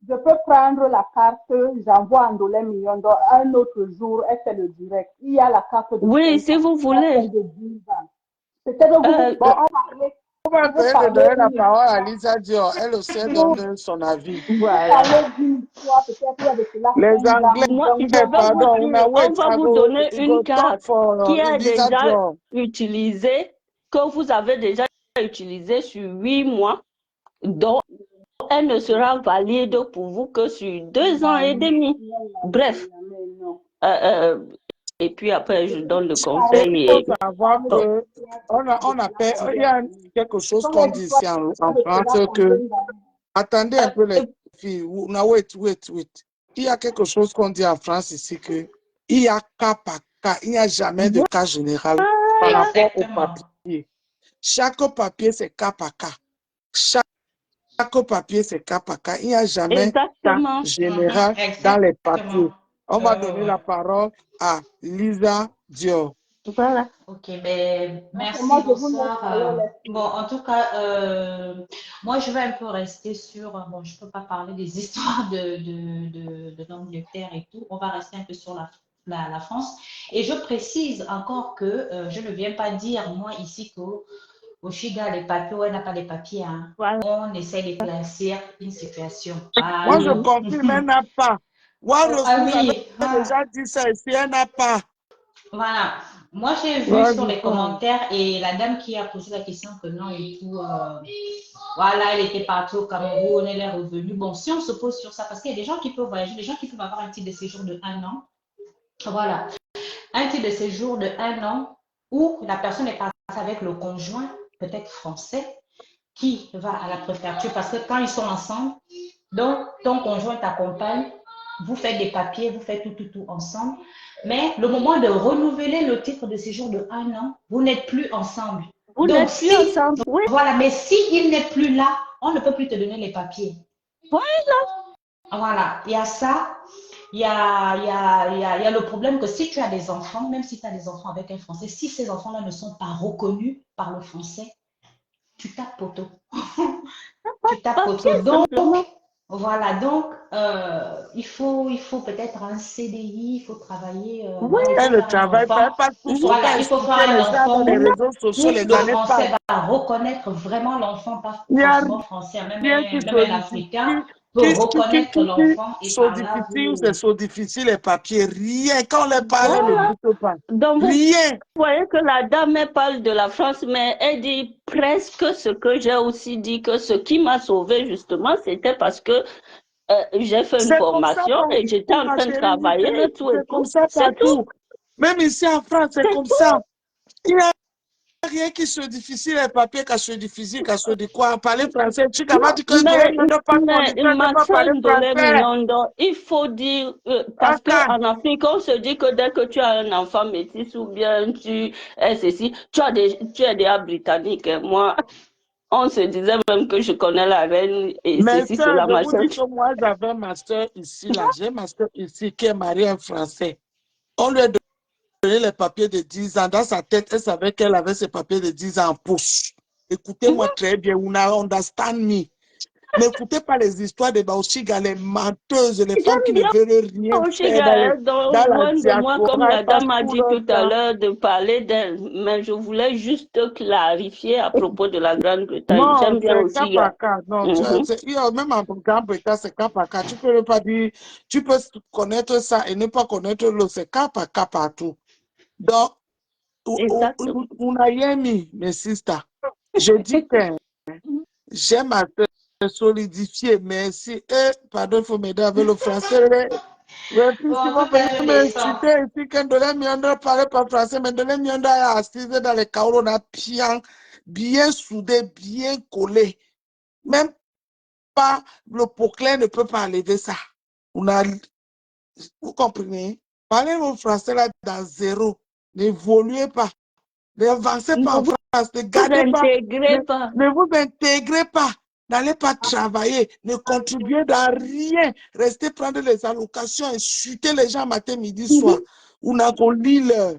Je peux prendre la carte, j'envoie un dollar million, un autre jour, et c'est le direct. Il y a la carte de Oui, 5 si ans, vous il y a voulez. celle de 10 ans. Peut-être vous, bon, On va essayer de donner la parole à Lisa Dior. Elle aussi donne son avis. Voilà. D'une histoire, peut-être il y a de cela Les 5 Anglais, ans. Moi, je Donc, vais vous pardon, dire, on va vous donner you une go talk carte for qui est Lisa déjà Dior. utilisée, que vous avez déjà utilisée sur 8 mois, donc elle ne sera valide pour vous que sur 2 ans et demi. Bref. Et puis après, je donne le conseil. Il faut savoir que il y a quelque chose qu'on dit ici en France que, attendez un peu les filles, wait. Il y a quelque chose qu'on dit en France ici que il y a cas par cas, il n'y a jamais de cas général par rapport au papier. Chaque papier, c'est cas par cas. Chaque papier, c'est cas par cas. Il n'y a jamais cas général dans les papiers. On va donner la parole à Lisa Dior. Voilà. Ok, ben, merci, bonsoir. Bon, en tout cas, moi, je vais un peu rester sur, bon, je ne peux pas parler des histoires de l'Angleterre et tout, on va rester un peu sur la France. Et je précise encore que je ne viens pas dire, moi, ici, qu'au Chiga, les papiers, elle n'a pas les papiers, hein. Voilà. On essaie d'éclaircir une situation. Moi, je confirme, elle n'a pas. Oui, avait déjà dit ça ici, elle n'a pas. Voilà. Moi, j'ai vu sur les commentaires et la dame qui a posé la question que non et tout, voilà, elle était partie au Cameroun, elle est revenue. Bon, si on se pose sur ça, parce qu'il y a des gens qui peuvent voyager, des gens qui peuvent avoir un titre de séjour de 1 an. Voilà. Un titre de séjour de 1 an où la personne est partie avec le conjoint, peut-être français, qui va à la préfecture parce que quand ils sont ensemble, donc ton conjoint t'accompagne, vous faites des papiers, vous faites tout ensemble. Mais le moment de renouveler le titre de séjour de 1 an, vous n'êtes plus ensemble. Vous n'êtes plus ensemble, oui. Voilà, mais s'il n'est plus là, on ne peut plus te donner les papiers. Voilà, il y a ça. Il y a le problème que si tu as des enfants, même si tu as des enfants avec un Français, si ces enfants-là ne sont pas reconnus par le Français, tu tapes poteau. Tu tapes Papier, poteau. Donc, simplement. voilà, donc il faut peut-être un CDI, il faut travailler. Oui. Bon, il faut Elle ne faire un travaille pas, enfant. elle passe tout son temps à Voilà, il faut faire expliquer un les gens dans les enfant réseaux sociaux, où les le gars n'aiment pas. français va reconnaître vraiment l'enfant, pas Il y a forcément français, rien qui même un sollicite. Africain peut reconnaître Qui l'enfant et sont par là difficiles, c'est vous. sont difficiles les papiers. Rien. Quand on les parle, elle Voilà. n'écoute pas. Donc, vous Rien. voyez que la dame, elle parle de la France, mais elle dit presque ce que j'ai aussi dit, que ce qui m'a sauvée, justement, c'était parce que j'ai fait une C'est comme ça formation et j'étais partout, en ma train de chérie. travailler et tout et C'est comme tout. ça C'est tout, partout. Même ici en France, c'est c'est comme tout. ça. Il n'y a rien qui soit difficile, les papiers, qui soit difficile, qui soit de quoi. Parler français, tu vas Non, dire que Ndolé Miondo pas mais condition de ne ma pas soeur parler Ndolé français. Miondo, il faut dire, parce Aka. qu'en Afrique, on se dit que dès que tu as un enfant métis ou bien tu es ceci, tu es déjà britannique. Hein. Moi, on se disait même que je connais la reine et Mais ceci, ça, cela, je vous machin. dis que moi, j'avais ma soeur ici, là. J'ai ma soeur ici qui est mariée à un Français. On lui a donné les papiers de 10 ans. Dans sa tête, elle savait qu'elle avait ses papiers de 10 ans en poche. Écoutez-moi très bien, vous understand me. N'écoutez pas les histoires de Baoshiga, les menteuses, les femmes qui J'aime ne bien veulent rien aussi, faire dans la loin de moi, comme diaspora, la elles passent dame a tout dit leur tout à temps. l'heure, de parler d'elle. Mais je voulais juste clarifier à propos de la Grande-Bretagne. Non, J'aime bien c'est cas aussi. par cas. Non, Mhm. même en Grande-Bretagne, c'est cas par cas. Tu peux ne pas dire, tu peux connaître ça et ne pas connaître l'autre. C'est cas par cas partout. Donc, Exactement. Unayemi, mes sisters, je dis que j'aime à te solidifier. Merci. Pardon, il faut m'aider avec le français. Ouais, puis Bon, si en vous tout cas, venez je descends. m'insulter ici, quand Ndolé Miondo parle pas français, mais Ndolé Miondo est assise dans les carreaux, on a bien soudé, bien collé. Même pas, le poclin ne peut pas enlever ça. Vous comprenez? Parlez le français là dans zéro. N'évoluez pas. N'avancez Ne pas en vous France. Ne vous gardez pas. Ne, intégrez pas. ne vous intégrez pas. N'allez pas travailler. Ne contribuez dans rien. Restez prendre les allocations, insulter les gens matin, midi, soir. Mhm. On a qu'on lit leur.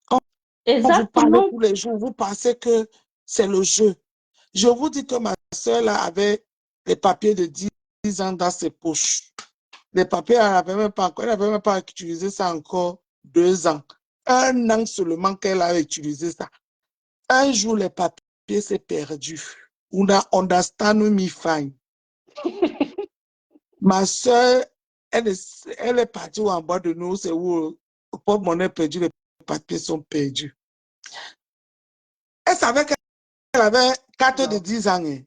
Quand vous parlez Exactement. tous les jours, vous pensez que c'est le jeu. Je vous dis que ma soeur là avait les papiers de 10 ans dans ses poches. Les papiers, elle n'avait même pas utilisé ça encore 2 ans. 1 an seulement qu'elle a utilisé ça. Un jour, les papiers s'est perdu. On a understand me fine. Ma soeur, elle est partie en bas de nous, c'est où le porte-monnaie perdu, les papiers sont perdus. Elle savait qu'elle avait 4 de 10 ans. Hein.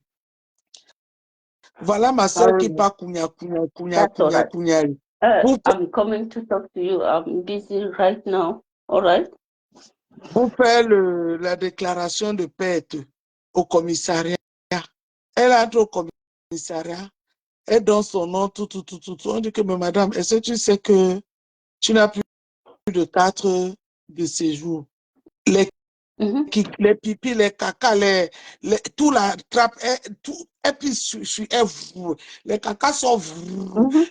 Voilà ma soeur qui part That's all right. kounya. I'm coming to talk to you. I'm busy right now. All right? Pour faire la déclaration de perte au commissariat. Elle entre au commissariat, elle donne son nom, tout. On dit que, mais madame, est-ce que tu sais que tu n'as plus de 4 de séjour? Les pipis, les caca, tout la trappe, et puis les caca sont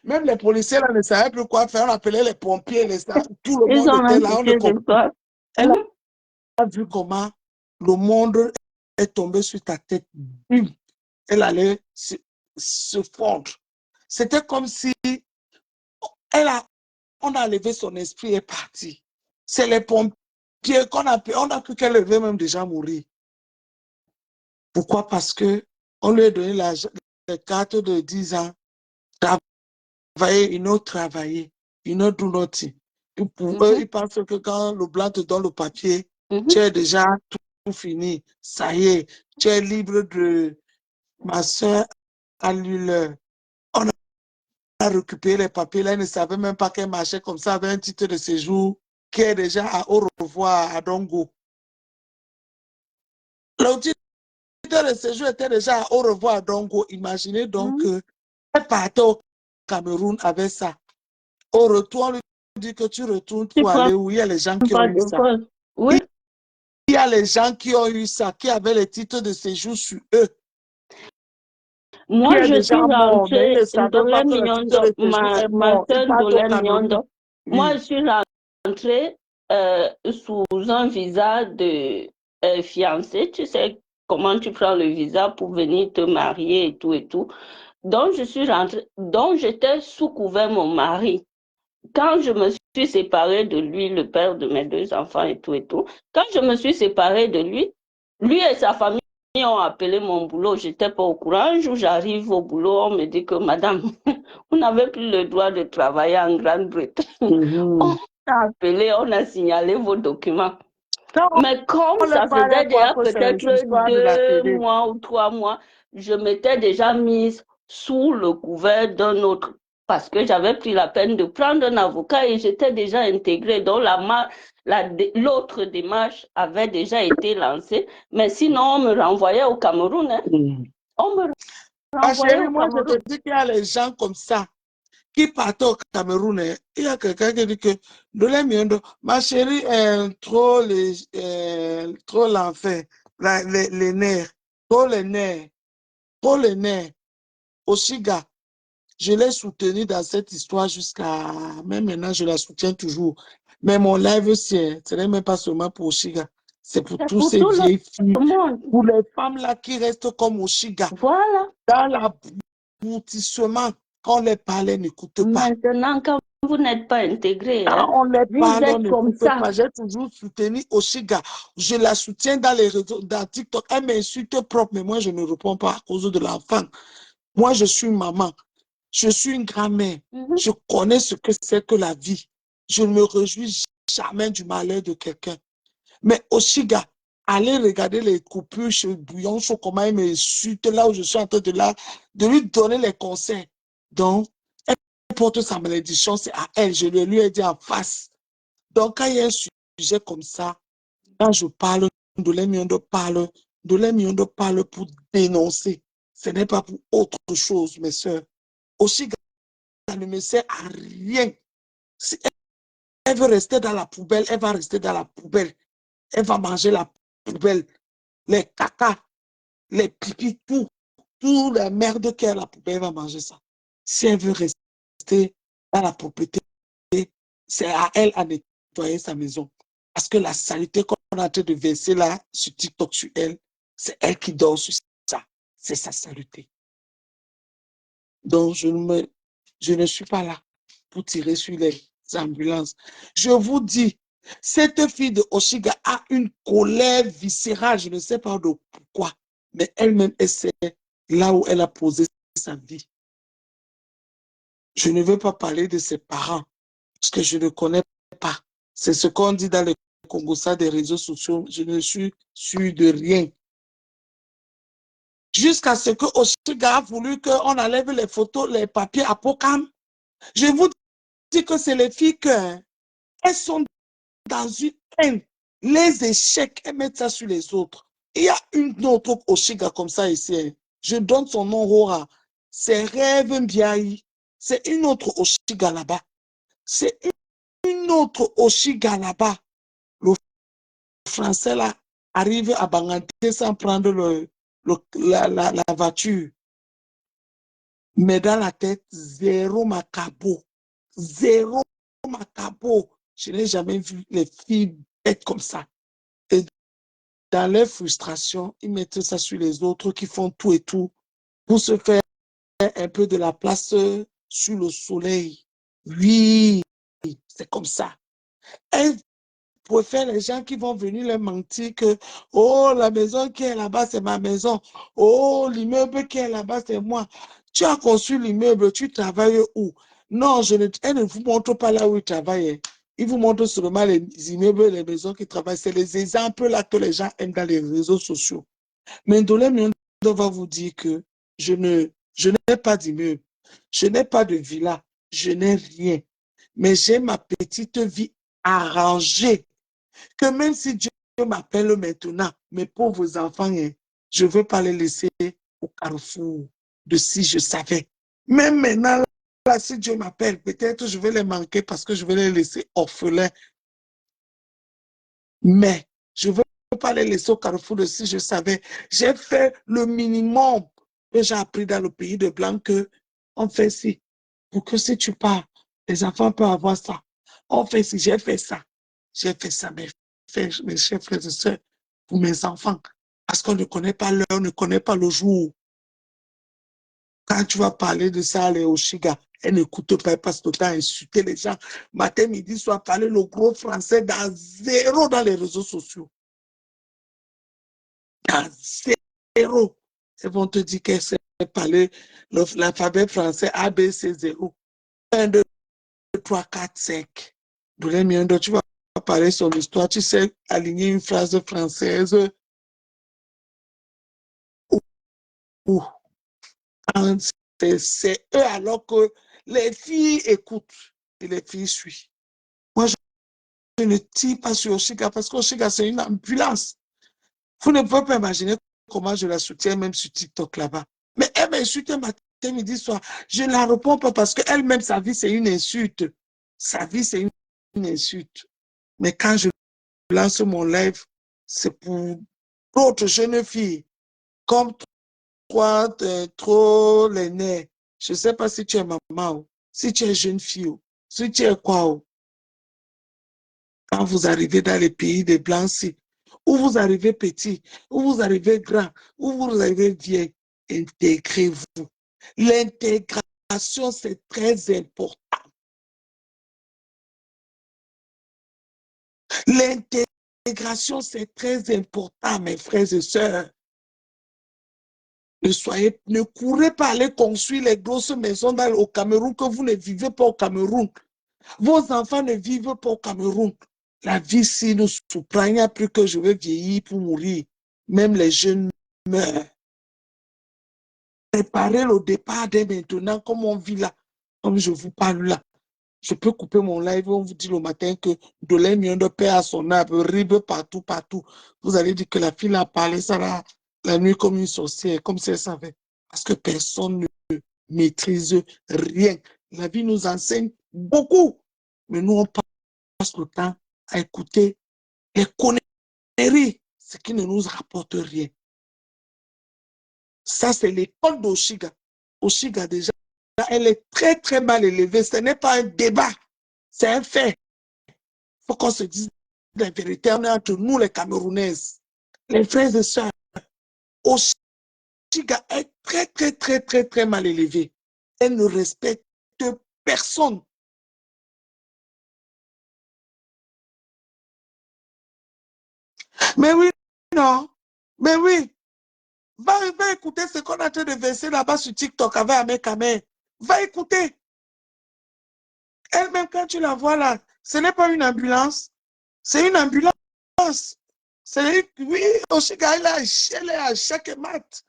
même les policiers là ne savaient plus quoi faire, on appelait les pompiers, tout le Ils monde ont était là, on ne l'habitude de comprenait. toi. Elle a vu comment le monde est tombé sur ta tête. Elle allait se fondre. C'était comme si on a levé son esprit et est parti. C'est les pompiers on a cru qu'elle devait même déjà mourir. Pourquoi? Parce que on lui a donné les cartes de 10 ans. Travailler, une autre travailler, une autre do nothing. Pour eux, ils pensent que quand le blanc te donne le papier, tu es déjà tout fini. Ça y est, tu es libre de... Ma soeur a lu on a récupéré les papiers. Là, elle ne savait même pas qu'elle marchait comme ça avec un titre de séjour qui est déjà à au revoir à Dongo. Le titre de séjour était déjà à au revoir à Dongo. Imaginez donc qu'elle partait au Cameroun avec ça. Au retour, on lui dit que tu retournes Tu pour prends aller où il y a les gens qui ont pas eu de ça. vol. Oui. Il y a les gens qui ont eu ça, qui avaient les titres de séjour sur eux. Moi, est je déjà suis mort, mais il rentrée, ne savait pas Ndolé que le titre Mignondo, de séjour est ma mort. Il soeur part au Ndolé Cameroun. Mignondo. Moi, Oui. je suis rentrée sous un visa de fiancé. Tu sais comment tu prends le visa pour venir te marier et tout et tout. Donc, je suis rentrée, donc j'étais sous couvert mon mari. Quand je me suis séparée de lui, le père de mes deux enfants et tout, quand je me suis séparée de lui, lui et sa famille ont appelé mon boulot. J'étais pas au courant. Un jour, j'arrive au boulot, on me dit que madame, vous n'avez plus le droit de travailler en Grande-Bretagne. On a appelé, on a signalé vos documents. Quand Mais comme on ne ça parlait faisait pas déjà que c'est peut-être les histoires de la 2 télé. mois ou 3 mois, je m'étais déjà mise sous le couvert d'un autre parce que j'avais pris la peine de prendre un avocat et j'étais déjà intégrée. Donc l'autre démarche avait déjà été lancée. Mais sinon, on me renvoyait au Cameroun. Hein. On me Ma renvoyait chérie, au moi je te Cameroun. dis qu'il y a les gens comme ça qui partent au Cameroun. Hein. Il y a quelqu'un qui dit que Ndolé Miondo, ma chérie, trop l'enfer, les nerfs, trop les nerfs, trop les nerfs. Oshiga, je l'ai soutenu dans cette histoire jusqu'à... Même maintenant, je la soutiens toujours. Mais mon live, ce n'est même pas seulement pour Oshiga. C'est pour C'est toutes pour ces tout vieilles filles, le monde. pour les femmes là qui restent comme Oshiga. Voilà. Dans l'aboutissement, quand on les parle, n'écoute pas. Maintenant, quand vous n'êtes pas intégré, Quand hein, on les vous parle, on êtes comme n'écoute ça. pas. J'ai toujours soutenu Oshiga. Je la soutiens dans les réseaux, dans TikTok. Elle m'insulte propre, mais moi, je ne réponds pas à cause de l'enfant. Moi, je suis maman. Je suis une grand-mère. Je connais ce que c'est que la vie. Je ne me réjouis jamais du malheur de quelqu'un. Mais Oshiga, allez regarder les coupures chez Bouillon, comment il m'insulte là où je suis en train de lui donner les conseils. Donc, elle porte sa malédiction, c'est à elle. Je le lui ai dit en face. Donc, quand il y a un sujet comme ça, quand je parle, Ndolé Miondo parle pour dénoncer. Ce n'est pas pour autre chose, mes soeurs. Oshiga, ça ne me sert à rien. Si elle veut rester dans la poubelle, elle va rester dans la poubelle. Elle va manger la poubelle, les caca, les pipis, tout la merde qu'elle a à la poubelle, elle va manger ça. Si elle veut rester dans la propriété, c'est à elle à nettoyer sa maison. Parce que la saleté qu'on est en train de verser là, sur TikTok, sur elle, c'est elle qui dort sur ça. C'est sa saleté. Donc, je ne suis pas là pour tirer sur les ambulances. Je vous dis, cette fille de Oshiga a une colère viscérale, je ne sais pas de pourquoi, mais elle-même, elle sait là où elle a posé sa vie. Je ne veux pas parler de ses parents, parce que je ne connais pas. C'est ce qu'on dit dans le Congo, ça, des réseaux sociaux. Je ne suis sûr de rien. Jusqu'à ce que Oshiga a voulu qu'on enlève les photos, les papiers à Pokam. Je vous dis que c'est les filles que elles sont dans une haine. Les échecs, elles mettent ça sur les autres. Il y a une autre Oshiga comme ça ici. Je donne son nom Rora. C'est Rêve Mbiaï. C'est une autre Oshiga là-bas. C'est une autre Oshiga là-bas. Le français là arrive à Banganté sans prendre la voiture. Mais dans la tête, zéro macabo. Zéro macabo. Je n'ai jamais vu les filles être comme ça. Et dans leur frustration, ils mettent ça sur les autres qui font tout et tout pour se faire un peu de la place sur le soleil. Oui, c'est comme ça. Elles préfèrent les gens qui vont venir leur mentir que oh, la maison qui est là-bas, c'est ma maison. Oh, l'immeuble qui est là-bas, c'est moi. Tu as conçu l'immeuble, tu travailles où? Non, elle ne vous montre pas là où ils travaillent. Ils vous montrent seulement les immeubles, les maisons qui travaillent. C'est les exemples là que les gens aiment dans les réseaux sociaux. Mais Ndolé Miondo va vous dire que je n'ai pas d'immeuble, je n'ai pas de villa, je n'ai rien. Mais j'ai ma petite vie arrangée. Que même si Dieu m'appelle maintenant, mes pauvres enfants, je ne veux pas les laisser au carrefour de si je savais. Même maintenant, là, si Dieu m'appelle, peut-être je vais les manquer parce que je vais les laisser orphelins. Mais je ne veux pas les laisser au carrefour de si je savais. J'ai fait le minimum que j'ai appris dans le pays de Blanc que on fait ci. Pour que si tu pars, les enfants peuvent avoir ça. On fait ci, j'ai fait ça. J'ai fait ça, mes chers frères et sœurs, pour mes enfants. Parce qu'on ne connaît pas l'heure, on ne connaît pas le jour. Quand tu vas parler de ça, les Oshiga, elle n'écoute pas, elle passe tout le temps à insulter les gens. Matin, midi, soir, parler le gros français dans zéro dans les réseaux sociaux. Dans zéro. Ils vont te dire qu'elle sait parler l'alphabet français ABC 0. 1, 2, 3, 4, 5. Tu vas parler son histoire, tu sais aligner une phrase française ou c'est eux alors que les filles écoutent et les filles suivent. Moi, je ne tire pas sur Oshiga parce qu'Oshiga, c'est une ambulance. Vous ne pouvez pas imaginer comment je la soutiens même sur TikTok là-bas. Mais elle m'insulte matin, midi, soir. Je ne la réponds pas parce qu'elle-même, sa vie, c'est une insulte. Sa vie, c'est une insulte. Mais quand je lance mon live, c'est pour d'autres jeunes filles comme toi, trop les nerfs. Je ne sais pas si tu es maman ou si tu es jeune fille ou si tu es quoi ou. Quand vous arrivez dans les pays des Blancs, où vous arrivez petit, où vous arrivez grand, où vous arrivez vieille, intégrez-vous. L'intégration, c'est très important. L'intégration, c'est très important, mes frères et sœurs. Ne courez pas aller construire les grosses maisons au Cameroun que vous ne vivez pas au Cameroun. Vos enfants ne vivent pas au Cameroun. La vie ici nous surprend. Il n'y a plus que je vais vieillir pour mourir. Même les jeunes meurent. Préparez le départ dès maintenant, comme on vit là, comme je vous parle là. Je peux couper mon live, on vous dit le matin que Dolé Miondo perd à son arbre, ribe partout, partout. Vous allez dire que la fille a parlé ça là, la nuit comme une sorcière, comme si elle savait. Parce que personne ne maîtrise rien. La vie nous enseigne beaucoup. Mais nous, on passe le temps à écouter les conneries, ce qui ne nous rapporte rien. Ça, c'est l'école d'Oshiga. Oshiga, déjà, elle est très, très mal élevée. Ce n'est pas un débat, c'est un fait. Il faut qu'on se dise la vérité. On est entre nous, les Camerounaises, les frères et sœurs. Oshiga est très, très, très, très, très mal élevée. Elle ne respecte personne. Mais oui, non. Mais oui. Va écouter ce qu'on a en train de verser là-bas sur TikTok avec Amé. Va écouter. Elle-même, quand tu la vois là, ce n'est pas une ambulance. C'est une ambulance. Oui, Oshiga, elle est à chaque mat.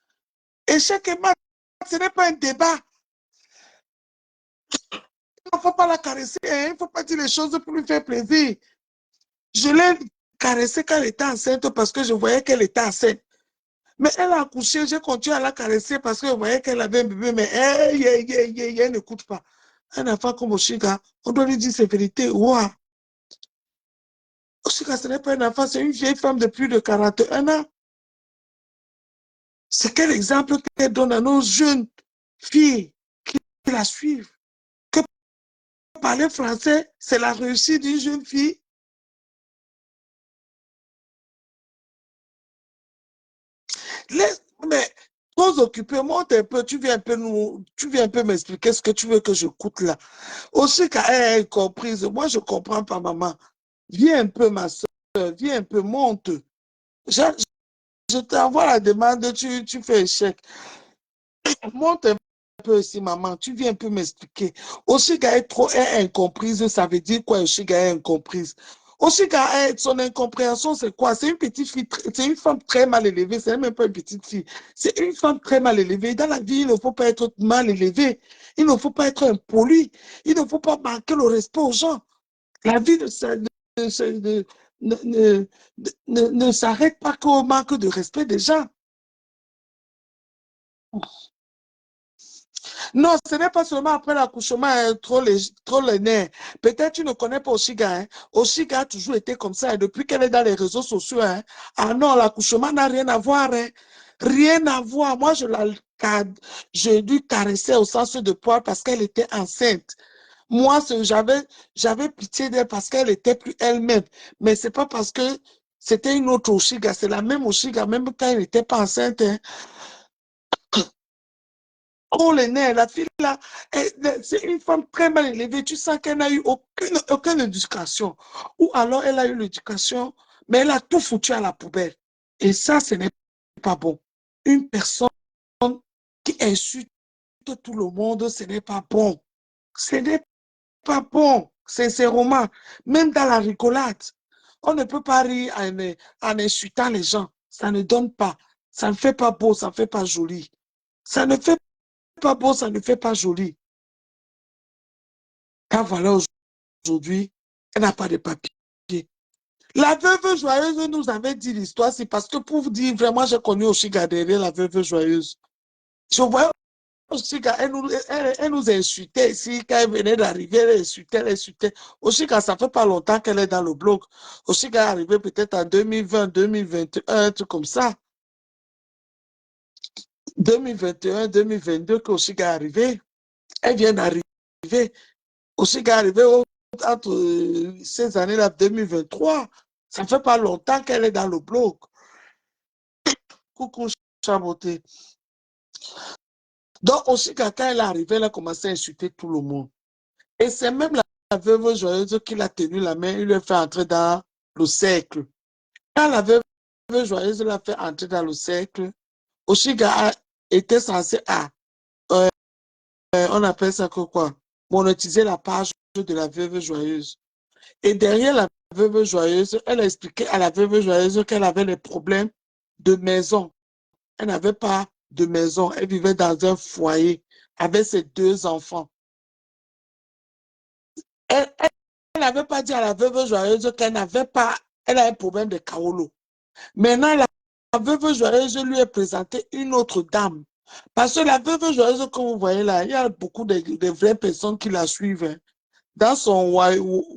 Et chaque mat, ce n'est pas un débat. Il ne faut pas la caresser. Hein? Il ne faut pas dire les choses pour lui faire plaisir. Je l'ai caressée quand elle était enceinte parce que je voyais qu'elle était enceinte. Mais elle a accouché, j'ai continué à la caresser parce que je voyais qu'elle avait un bébé, mais elle n'écoute pas. Un enfant comme Oshiga, on doit lui dire ses vérités. Wow. Oshiga, ce n'est pas un enfant, c'est une vieille femme de plus de 41 ans. C'est quel exemple qu'elle donne à nos jeunes filles qui la suivent? Que parler français, c'est la réussite d'une jeune fille? Mais trop occupé, monte un peu, tu viens un peu m'expliquer ce que tu veux que je coûte là. Aussi qu'elle est comprise, moi je comprends pas maman. Viens un peu ma soeur, viens un peu, monte. Je t'envoie la demande, tu fais échec. Monte un peu ici maman, tu viens un peu m'expliquer. Oshiga est incomprise, ça veut dire quoi Oshiga est incomprise? Oshiga, son incompréhension, c'est quoi? C'est une petite fille, c'est une femme très mal élevée, c'est même pas une petite fille. C'est une femme très mal élevée. Dans la vie, il ne faut pas être mal élevé. Il ne faut pas être impoli. Il ne faut pas manquer le respect aux gens. La vie ne s'arrête pas qu'au manque de respect des gens. Non, ce n'est pas seulement après l'accouchement, hein, trop les nerfs. Peut-être tu ne connais pas Oshiga. Hein. Oshiga a toujours été comme ça. Et depuis qu'elle est dans les réseaux sociaux, hein. Ah non, l'accouchement n'a rien à voir. Hein. Rien à voir. Moi, je la je lui caressais au sens de poil parce qu'elle était enceinte. Moi, j'avais pitié d'elle parce qu'elle était plus elle-même. Mais c'est pas parce que c'était une autre Oshiga, c'est la même Oshiga, même quand elle n'était pas enceinte. Hein. Oh, les nerfs, la fille là, c'est une femme très mal élevée. Tu sens qu'elle n'a eu aucune éducation. Ou alors elle a eu l'éducation, mais elle a tout foutu à la poubelle. Et ça, ce n'est pas bon. Une personne qui insulte tout le monde, ce n'est pas bon. Ce n'est pas bon, sincèrement. Même dans la rigolade, on ne peut pas rire en insultant les gens. Ça ne donne pas. Ça ne fait pas beau, ça ne fait pas joli. Ça ne fait pas beau, ça ne fait pas joli. Car voilà, aujourd'hui, elle n'a pas de papier. La veuve joyeuse nous avait dit l'histoire, c'est parce que pour vous dire, vraiment, j'ai connu Oshiga derrière la veuve joyeuse. Je voyais Oshiga, elle nous insultait ici, quand elle venait d'arriver, elle insultait. Oshiga, ça fait pas longtemps qu'elle est dans le blog. Oshiga est arrivée peut-être en 2020, 2021, un truc comme ça. 2021, 2022 que Oshiga est arrivée. Elle vient d'arriver. Oshiga est arrivée entre ces années-là, 2023. Ça ne fait pas longtemps qu'elle est dans le blog. Coucou, Chaboté. Donc, Oshiga, quand elle est arrivée, elle a commencé à insulter tout le monde. Et c'est même la veuve joyeuse qui l'a tenu la main, il lui a fait entrer dans le cercle. Quand la veuve joyeuse l'a fait entrer dans le cercle, Oshiga était censé, on appelle ça quoi? Monétiser la page de la veuve joyeuse. Et derrière la veuve joyeuse, elle a expliqué à la veuve joyeuse qu'elle avait des problèmes de maison. Elle n'avait pas de maison. Elle vivait dans un foyer avec ses 2 enfants. Elle n'avait pas dit à la veuve joyeuse qu'elle n'avait pas, elle a un problème de kaolo. Maintenant, la veuve joyeuse lui a présenté une autre dame. Parce que la veuve joyeuse, comme vous voyez là, il y a beaucoup de vraies personnes qui la suivent. Hein. Dans son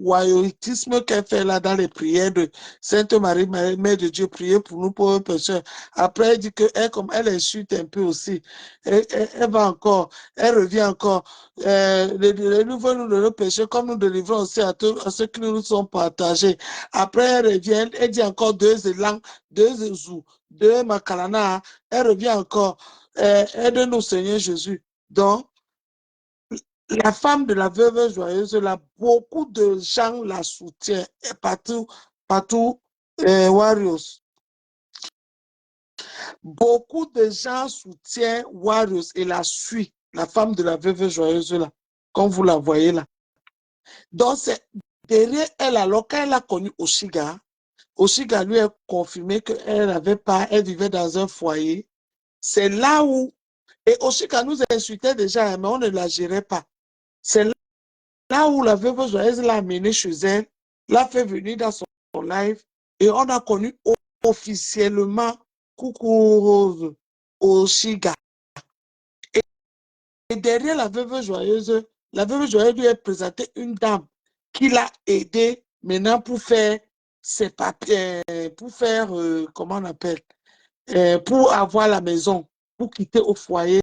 voyeurisme qu'elle fait là dans les prières de Sainte Marie, Mère de Dieu, prier pour nous pauvres pécheurs. Après, elle dit qu'elle, comme elle insulte un peu aussi, elle va encore, elle revient encore. Les nouveaux nous de nos péchés, comme nous délivrons aussi à ceux qui nous sont partagés. Après, elle revient, elle dit encore 2 élangs, 2 zou, 2 makalana. Elle revient encore. Aide-nous, Seigneur Jésus. Donc, la femme de la veuve joyeuse, là, beaucoup de gens la soutiennent et partout, Warriors. Beaucoup de gens soutiennent Warriors et la suivent, la femme de la veuve joyeuse, là, comme vous la voyez là. Donc, c'est derrière elle, alors quand elle a connu Oshiga, Oshiga lui a confirmé qu'elle n'avait pas, elle vivait dans un foyer. C'est là où, et Oshiga nous insultait déjà, mais on ne la gérait pas. C'est là où la veuve joyeuse l'a amené chez elle, l'a fait venir dans son live et on a connu officiellement Coucou Rose Oshiga. Et derrière la veuve joyeuse lui a présenté une dame qui l'a aidé maintenant pour faire ses papiers, pour faire, comment on appelle, pour avoir la maison, pour quitter au foyer,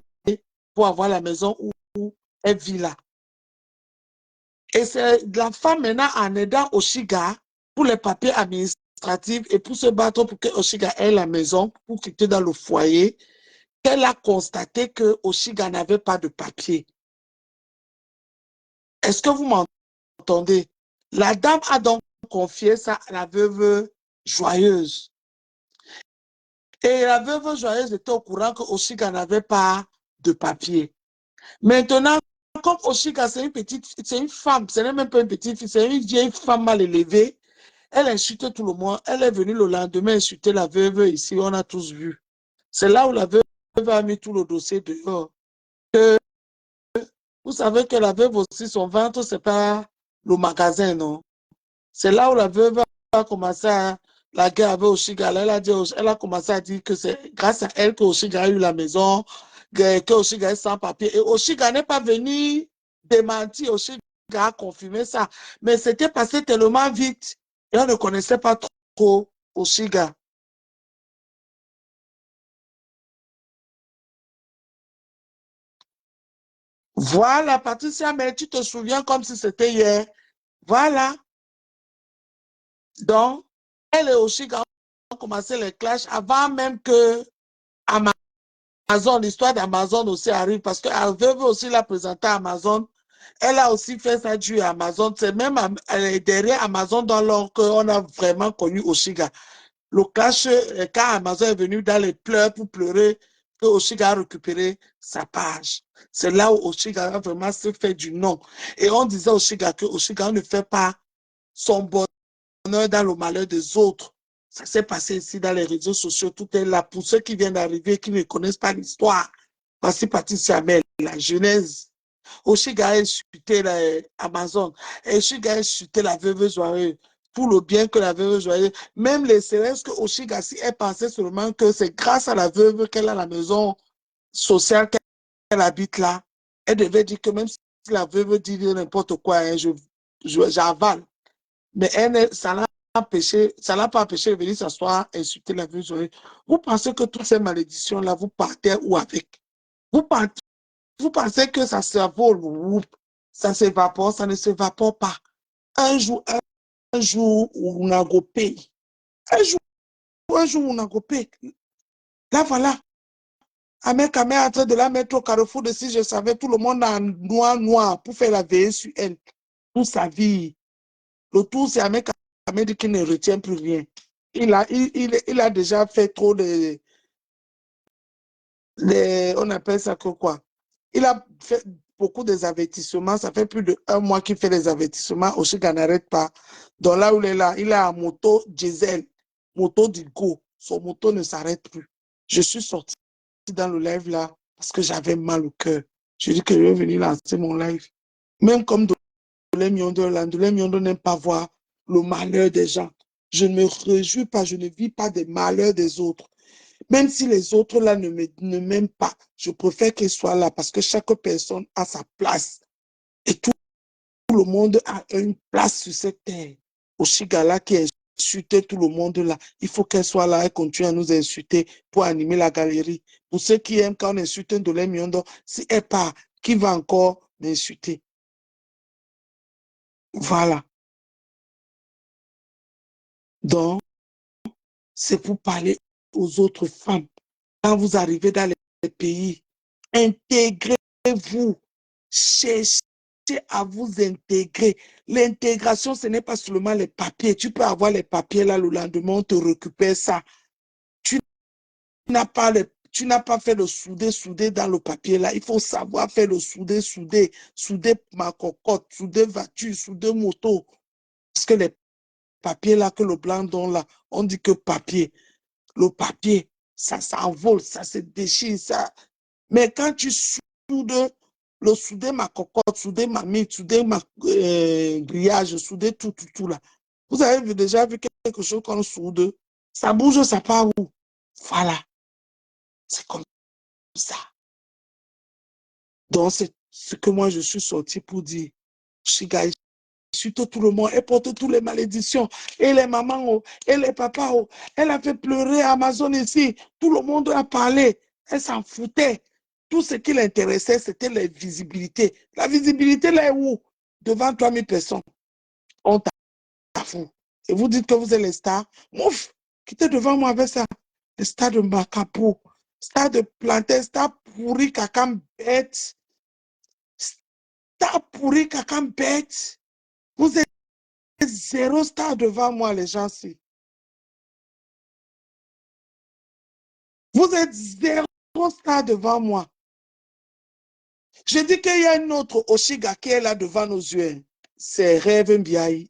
pour avoir la maison où elle vit là. Et c'est la femme maintenant en aidant Oshiga pour les papiers administratifs et pour se battre pour que Oshiga ait la maison, pour quitter dans le foyer, qu'elle a constaté que Oshiga n'avait pas de papier. Est-ce que vous m'entendez? La dame a donc confié ça à la veuve joyeuse. Et la veuve joyeuse était au courant que Oshiga n'avait pas de papier. Maintenant, comme Oshiga, c'est une femme, ce n'est même pas une petite fille, c'est une vieille femme mal élevée. Elle insulte tout le monde. Elle est venue le lendemain insulter la veuve ici, on a tous vu. C'est là où la veuve a mis tout le dossier dehors. Vous savez que la veuve aussi, son ventre, ce n'est pas le magasin, non? C'est là où la veuve a commencé à la guerre avec Oshiga. Elle a commencé à dire que c'est grâce à elle que Oshiga a eu la maison, que Oshiga est sans papier. Et Oshiga n'est pas venu démentir. Oshiga a confirmé ça. Mais c'était passé tellement vite et on ne connaissait pas trop Oshiga. Voilà, Patricia, mais tu te souviens comme si c'était hier. Voilà. Donc, elle et Oshiga ont commencé les clashs avant même que Amazon, l'histoire d'Amazon aussi arrive, parce qu'elle veut aussi la présenter à Amazon. Elle a aussi fait ça dû à Amazon. C'est même derrière Amazon dans l'ordre qu'on a vraiment connu Oshiga. Le clash, quand Amazon est venu dans les pleurs pour pleurer, que Oshiga a récupéré sa page. C'est là où Oshiga a vraiment se fait du nom. Et on disait à Oshiga que Oshiga ne fait pas son bonheur dans le malheur des autres. Ça s'est passé ici dans les réseaux sociaux. Tout est là. Pour ceux qui viennent d'arriver, qui ne connaissent pas l'histoire, voici Patricia Mel, la genèse. Oshiga a insulté Amazon. Oshiga a insulté la veuve joyeuse. Pour le bien que la veuve joyeuse. Même les célestes que Oshiga, si elle pensait seulement que c'est grâce à la veuve qu'elle a la maison sociale qu'elle habite là, elle devait dire que même si la veuve dit n'importe quoi, hein, j'avale. Mais ça l'a pas empêché de venir s'asseoir et insulter la veuve joyeuse. Vous pensez que toutes ces malédictions-là, vous partez où avec? Vous partez Vous pensez que ça s'envole, ça s'évapore, ça ne s'évapore pas. Un jour, on a gopé. Un jour, on a gopé. Là, voilà. Ahmed Kamé est en train de la mettre au carrefour de si je savais tout le monde en noir pour faire la veille sur elle. Toute sa vie. Le tout, c'est Ahmed Kamé qui ne retient plus rien. Il a déjà fait trop on appelle ça que quoi? Il a fait beaucoup des avertissements. Ça fait plus d'1 mois qu'il fait des avertissements. Oshiga n'arrête pas. Donc là où il est là, il a un moto diesel, moto d'Igo. Son moto ne s'arrête plus. Je suis sorti dans le live là parce que j'avais mal au cœur. Je dis que je vais venir lancer mon live. Même comme Ndolé Miondo n'aime pas voir le malheur des gens. Je ne me réjouis pas, je ne vis pas des malheurs des autres. Même si les autres là ne m'aiment pas, je préfère qu'ils soient là parce que chaque personne a sa place. Et tout le monde a une place sur cette terre. Oshigala qui insultait tout le monde là, il faut qu'elle soit là, elle continue à nous insulter pour animer la galerie. Pour ceux qui aiment quand on insulte un Ndolé Miondo, si elle part, qui va encore m'insulter? Voilà. Donc, c'est pour parler aux autres femmes. Quand vous arrivez dans les pays, intégrez-vous, cherchez à vous intégrer. L'intégration, ce n'est pas seulement les papiers. Tu peux avoir les papiers là, le lendemain, on te récupère ça. Tu tu n'as pas fait le soudé dans le papier là. Il faut savoir faire le soudé ma cocotte, soudé voiture, soudé moto. Parce que les papiers là que le blanc donne là, on dit que papier. Le papier, ça s'envole, ça se déchire, ça. Mais quand tu soudes, le souder ma cocotte, souder ma mie, souder ma grillage, souder tout là. Vous avez déjà vu quelque chose qu'on soude? Ça bouge, ça part où? Voilà, c'est comme ça. Donc, c'est ce que moi, je suis sorti pour dire. Chiga, insulte tout le monde, elle porte toutes les malédictions. Et les mamans, oh, et les papas, oh. Elle a fait pleurer Amazon ici. Tout le monde a parlé. Elle s'en foutait. Tout ce qui l'intéressait, c'était la visibilité. La visibilité, là est où? Devant 3000 personnes. On t'a fou. Et vous dites que vous êtes les stars. Mouf, quittez devant moi avec ça. Les stars de Macapo, stars de plantain, stars pourri, caca bête. Stars pourri, caca bête. Vous êtes zéro star devant moi, les gens-ci. Vous êtes zéro star devant moi. Je dis qu'il y a une autre Oshiga qui est là devant nos yeux. C'est Rêve Mbiaï.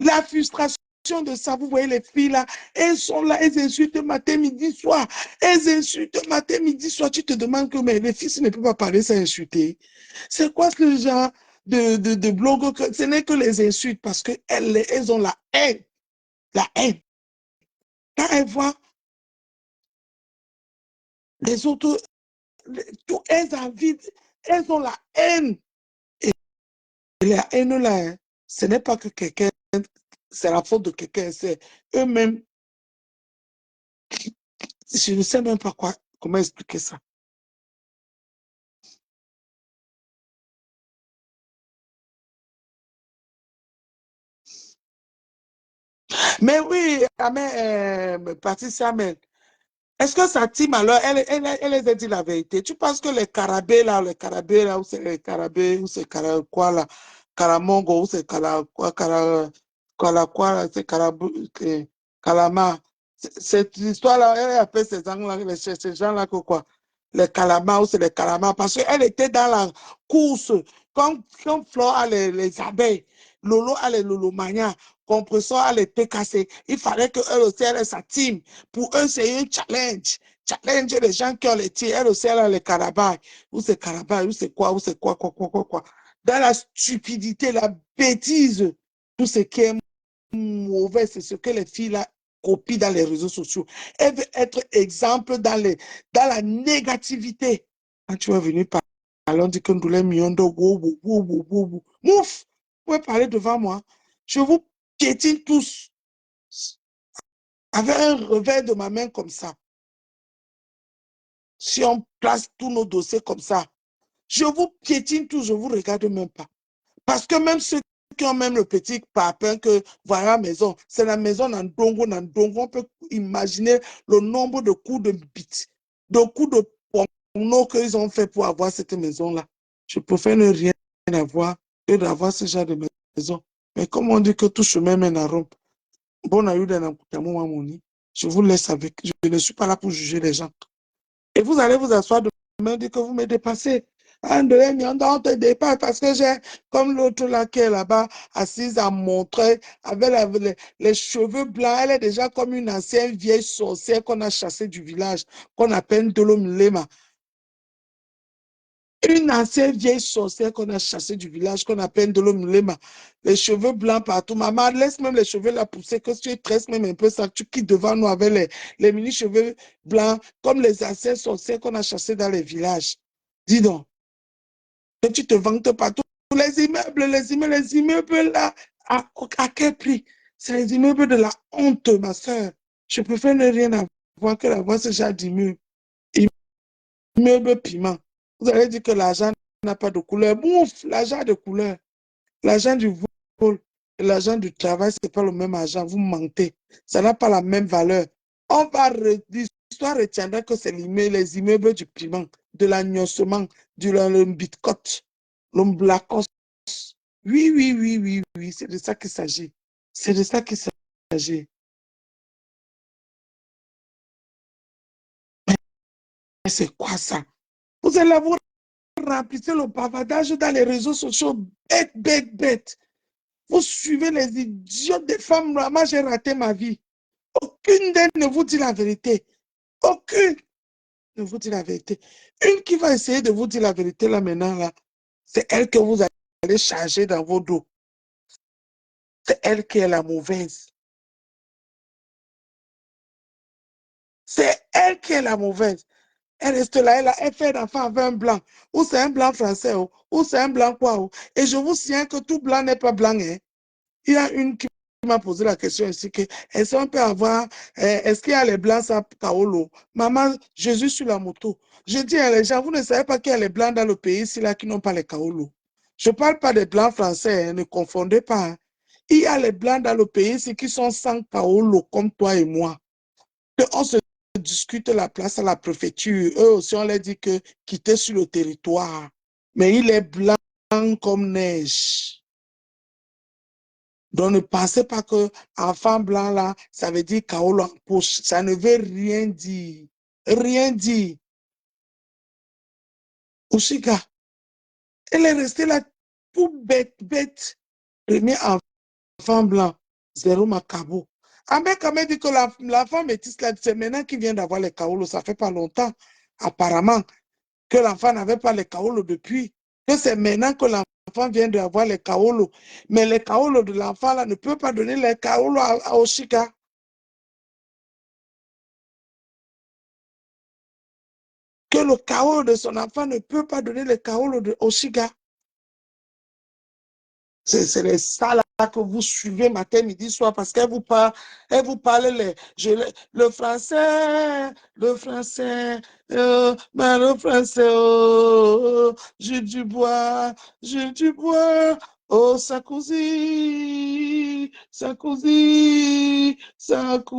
La frustration de ça, vous voyez les filles là, elles sont là, elles insultent matin, midi, soir. Elles insultent matin, midi, soir. Tu te demandes que mais les filles ne peuvent pas parler sans insulter. C'est quoi ce genre de blog? Ce n'est que les insultes parce qu'elles ont la haine. La haine. Quand elles voient les autres, elles en vivent, elles ont la haine. Et la haine là, hein, ce n'est pas que quelqu'un, c'est la faute de quelqu'un, c'est eux-mêmes. Je ne sais même pas comment expliquer ça. Mais oui, Patricia, mais est-ce que sa team, alors, elle les a dit la vérité? Tu penses que les carabés là, ou c'est les carabés, ou c'est quoi là, caramongo, ou c'est quoi, là, c'est calama. Cette histoire-là, elle appelle ces gens-là que quoi? Les calamars, ou c'est les calamars, parce qu'elle était dans la course, comme Flore a les abeilles, Lolo a les lolomania, Compressor a les PKC. Il fallait qu'elle aussi, elle ait sa team. Pour eux, c'est un challenge. Challenge les gens qui ont les tirs. Elle aussi, elle a les carabas. Ou c'est carabas, ou c'est quoi, quoi. Dans la stupidité, la bêtise, tout ce qui est mauvais, c'est ce que les filles là copient dans les réseaux sociaux. Elle veut être exemple dans la négativité. Quand tu es venu parler, on dit que nous les miondo, mouf, vous pouvez parler devant moi. Je vous piétine tous avec un revers de ma main comme ça. Si on place tous nos dossiers comme ça, je vous piétine tous, je ne vous regarde même pas. Parce que même ceux qui ont même le petit papin que voilà la maison, c'est la maison Nandongo. On peut imaginer le nombre de coups de bite, de coups de porno qu'ils ont fait pour avoir cette maison-là. Je préfère ne rien avoir que d'avoir ce genre de maison. Mais comme on dit que tout chemin mène à Rome, bon, je vous laisse avec. Je ne suis pas là pour juger les gens. Et vous allez vous asseoir demain, dire que vous me dépassez. André, on te dépasse parce que j'ai, comme l'autre là qui est là-bas, assise à montrer, avec les cheveux blancs, elle est déjà comme une ancienne vieille sorcière qu'on a chassée du village, qu'on appelle Dolomilema. Une ancienne vieille sorcière qu'on a chassée du village, qu'on appelle Dolomilema. Les cheveux blancs partout. Maman, laisse même les cheveux là pousser, que tu tresses même un peu ça, tu quittes devant nous avec les mini-cheveux blancs, comme les anciennes sorcières qu'on a chassées dans les villages. Dis donc, que tu te vantes partout. Les immeubles là, à quel prix? C'est les immeubles de la honte, ma soeur. Je préfère ne rien avoir que d'avoir ce genre d'immeuble. Immeuble piment. Vous allez dire que l'argent n'a pas de couleur. Bouf, l'argent a de couleur. L'argent du vol et l'argent du travail, ce n'est pas le même argent. Vous mentez. Ça n'a pas la même valeur. L'histoire retiendra que c'est les immeubles du piment, de l'agnossement, du bitcote, l'omblacos. Oui. C'est de ça qu'il s'agit. C'est de ça qu'il s'agit. Mais c'est quoi ça? Vous allez vous remplissez le bavardage dans les réseaux sociaux. Bête. Vous suivez les idiots des femmes. Moi, j'ai raté ma vie. Aucune d'elles ne vous dit la vérité. Aucune ne vous dit la vérité. Une qui va essayer de vous dire la vérité là maintenant, là, c'est elle que vous allez charger dans vos dos. C'est elle qui est la mauvaise. C'est elle qui est la mauvaise. Elle reste là, elle fait d'enfant avec un blanc. Ou c'est un blanc français, ou c'est un blanc quoi. Et je vous signale que tout blanc n'est pas blanc. Hein. Il y a une qui m'a posé la question ici que est-ce qu'on peut avoir, est-ce qu'il y a les blancs à Kaolo? Maman, Jésus sur la moto. Je dis à les gens, vous ne savez pas qu'il y a les blancs dans le pays ici là qui n'ont pas les Kaolo. Je ne parle pas des blancs français, hein, ne confondez pas. Hein. Il y a les blancs dans le pays ici qui sont sans Kaolo comme toi et moi. On se discute la place à la préfecture. Eux aussi, on leur dit que quitter sur le territoire. Mais il est blanc comme neige. Donc, ne pensez pas que enfant blanc, là, ça veut dire Kaolo en poche. Ça ne veut rien dire. Rien dire. Oshiga, elle est restée là, tout bête. Premier enfant blanc, zéro macabo. Ahmed Kamé dit que l'enfant métisse, c'est maintenant qu'il vient d'avoir les Kaolo. Ça fait pas longtemps, apparemment, que l'enfant n'avait pas les Kaolo depuis. Que c'est maintenant que l'enfant vient d'avoir les Kaolo. Mais les Kaolo de l'enfant, là, ne peut pas donner les Kaolo à Oshiga. Que le chaos de son enfant ne peut pas donner le chaos au Shiga. C'est les ça là que vous suivez matin, midi, soir, parce qu'elle vous parle le français, le français, oh, j'ai du bois, Oh, Sarkozy, Sarkozy, Sarkozy.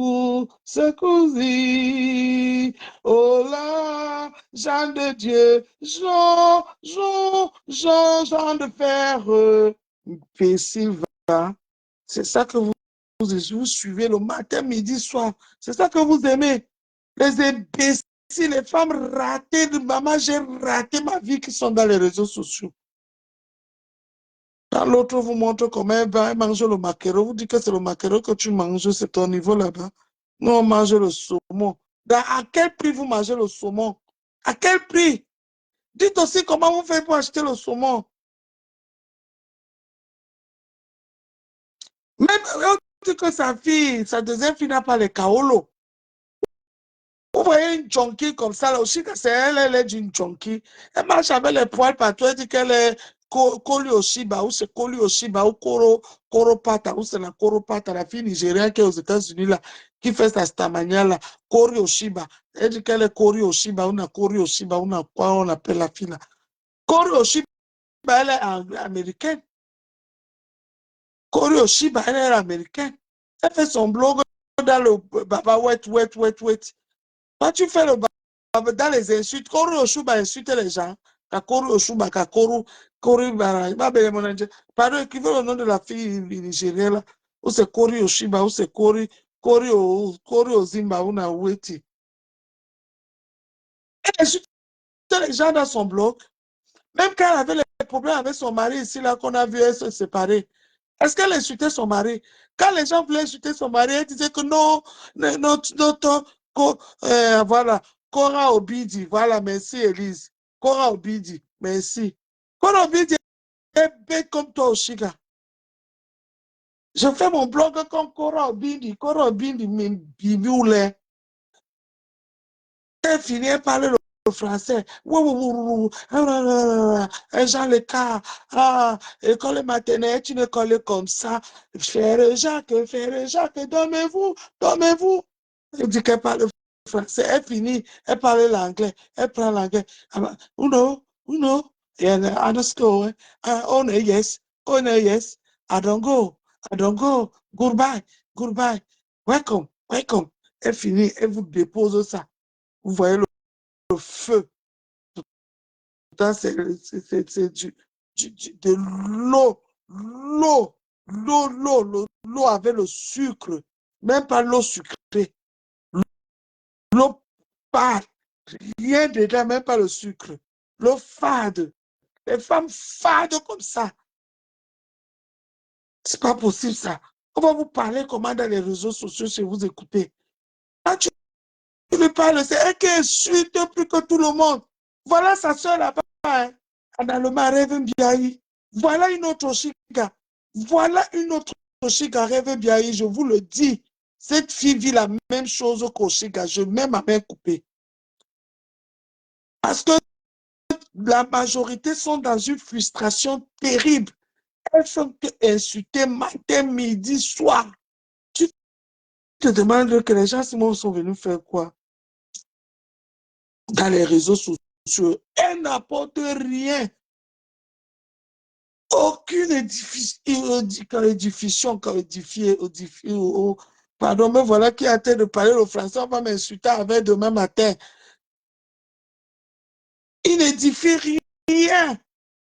Oh là, Jean de Dieu, Jean de fer. Imbécile, va. C'est ça que vous suivez le matin, midi, soir. C'est ça que vous aimez. Les imbéciles, les femmes ratées de maman, j'ai raté ma vie qui sont dans les réseaux sociaux. Quand l'autre vous montre comment elle va manger le maquereau, vous dites que c'est le maquereau que tu manges, c'est ton niveau là-bas. Nous, on mange le saumon. À quel prix vous mangez le saumon? À quel prix? Dites aussi comment vous faites pour acheter le saumon. Même, on dit que sa fille, sa deuxième fille n'a pas les kaolo. Vous voyez une junkie comme ça, là aussi, c'est elle, elle est d'une junkie. Elle marche avec les poils partout, elle dit qu'elle est Koli Oshiba, ou c'est Koli Oshiba, ou Koro Pata, ou c'est la Koro Pata, la fille nigérienne qui est aux États-Unis, là, qui fait sa stamania, là, Kori Oshiba. Elle dit qu'elle est Kori Oshiba, ou na Kori Oshiba, ou na quoi on appelle la fille, là. Kori Oshiba, elle est américaine. Kori Oshiba, elle est américaine. Elle fait son blog dans le Baba Wet. Quand tu fais le dans les insultes, Koro Oshuba insulte les gens. Koro Oshuba, Kori Bara, pardon, écrivez le nom de la fille nigérienne là. Ou c'est Kori Oshiba, ou c'est Kori Ozimba, ou na Weti. Elle insulte les gens dans son blog. Même quand elle avait les problèmes avec son mari ici, là, qu'on a vu elle se séparer. Est-ce qu'elle insultait son mari? Quand les gens voulaient insulter son mari, elle disait que non, voilà, Cora Obidi, voilà, merci Elise. Cora Obidi, merci. Cora Obidi est bête comme toi, Oshiga. Je fais mon blog comme Cora Obidi. Cora Obidi, elle finit par parler le français. Jean le cas. École maternelle, tu ne colles comme ça. Frère Jacques, dormez-vous. Elle dit qu'elle parle français. Elle finit, elle parle l'anglais. Elle prend l'anglais. Uno. And I just go. Oh no, yes. I don't go. Goodbye. Welcome. Elle finit, elle vous dépose ça. Vous voyez le feu. C'est de l'eau avec le sucre. Même pas l'eau sucrée. L'eau pâle. Rien dedans, même pas le sucre. L'eau fade. Les femmes fades comme ça. C'est pas possible ça. On va vous parler comment dans les réseaux sociaux si vous écoutez. Quand tu lui parles, c'est elle qui insulte plus que tout le monde. Voilà sa soeur là-bas. Hein. Dans le Rêve Biaï. Voilà une autre Oshiga. Rêve Biaï, je vous le dis. Cette fille vit la même chose qu'Oshiga. Je mets ma main coupée. Parce que la majorité sont dans une frustration terrible. Elles sont insultées matin, midi, soir. Tu te demandes que les gens sont venus faire quoi dans les réseaux sociaux? Elles n'apportent rien. Aucune édification, pardon, mais voilà qui a tête de parler le français, on va m'insulter avec demain matin. Il n'édifie rien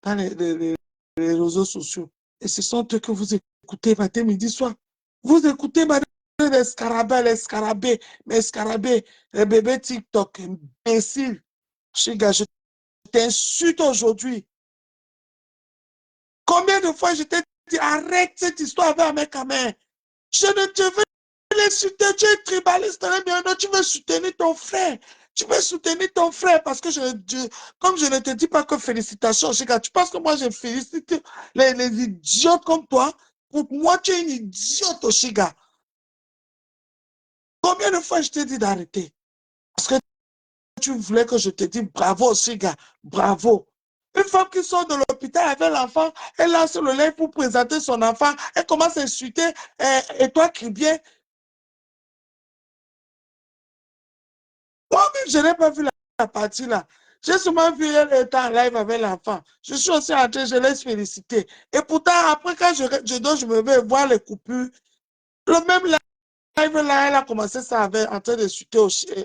dans les réseaux sociaux. Et ce sont eux que vous écoutez matin, midi, soir. Vous écoutez madame les scarabées, les bébés TikTok, imbéciles. Chiga, je t'insulte aujourd'hui. Combien de fois je t'ai dit, arrête cette histoire avec mes caméras. Je ne te veux l'insulter, tu es tribaliste, tu veux soutenir ton frère. Parce que comme je ne te dis pas que félicitations, Chiga, tu penses que moi je félicite les idiots comme toi? Pour moi, tu es une idiote, Chiga. Combien de fois je t'ai dit d'arrêter? Parce que tu voulais que je te dise bravo, Chiga, bravo. Une femme qui sort de l'hôpital avec l'enfant, elle lance le lait pour présenter son enfant, elle commence à insulter, et toi qui bien. Moi-même, je n'ai pas vu la partie là. J'ai souvent vu elle être en live avec l'enfant. Je suis aussi entrée, je laisse féliciter. Et pourtant, après, quand je dors, je me vais voir les coupures. Le même live là, elle a commencé ça avec, en train de chuter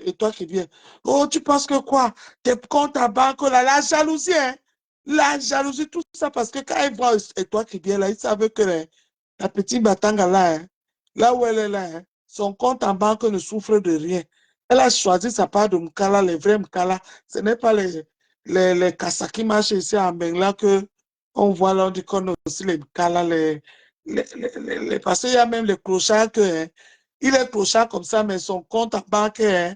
et toi qui viens. Oh, tu penses que quoi? Tes comptes à banque, là, la jalousie, hein? La jalousie, tout ça, parce que quand elle voit et toi qui viens là, ils savent que la petite Batanga là, hein, là où elle est là, hein, son compte en banque ne souffre de rien. Elle a choisi sa part de Mkala, les vrais Mkala. Ce n'est pas les Kassa qui marchent ici en Bengla que on voit là, on dit qu'on a aussi les Mkala, parce qu'il y a même les clochards que, hein, il est clochard comme ça, mais son compte en banque, hein,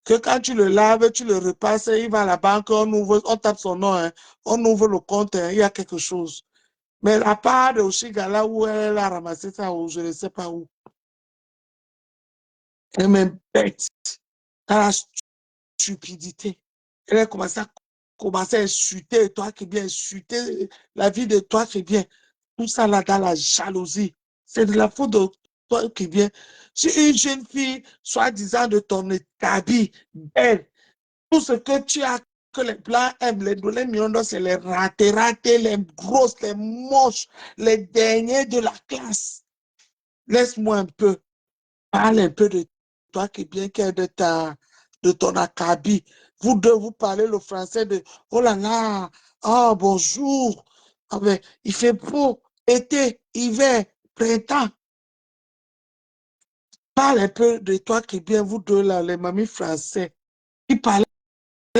que quand tu le laves, tu le repasses, il va à la banque, on ouvre, on tape son nom, hein, on ouvre le compte, hein, il y a quelque chose. Mais la part de Oshiga, là où elle a ramassé ça, ou je ne sais pas où, elle est bête. Dans la stupidité. Elle a commencé à insulter, toi qui viens, insulter la vie de toi qui viens. Tout ça là dans la jalousie. C'est de la faute de toi qui viens. Si une jeune fille, soi-disant de ton établi, belle, tout ce que tu as, que les blancs aiment, les millions, c'est les ratés, les grosses, les moches, les derniers de la classe. Laisse-moi un peu, parle un peu de toi qui bien qui est de ton acabit. Vous deux, vous parlez le français de oh là là, oh bonjour. Ah ben, il fait beau, été, hiver, printemps. Parle un peu de toi qui bien, vous deux là, les mamies français. Qui parlent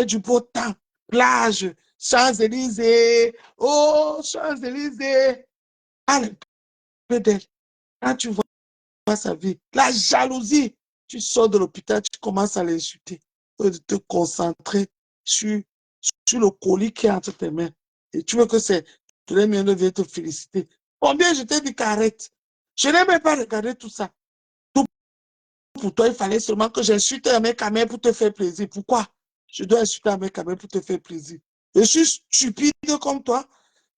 du beau temps, plage, Champs-Élysées, oh Champs-Élysées. Parle un peu d'elle. Quand tu vois sa vie, la jalousie, tu sors de l'hôpital, tu commences à l'insulter, de te concentrer sur, sur le colis qui est entre tes mains. Et tu veux que c'est tous les miens viennent te féliciter. Combien je t'ai dit qu'arrête? Je n'ai même pas regardé tout ça. Tout pour toi, il fallait seulement que j'insulte un mec à main pour te faire plaisir. Pourquoi? Je dois insulter un mec à main pour te faire plaisir. Je suis stupide comme toi.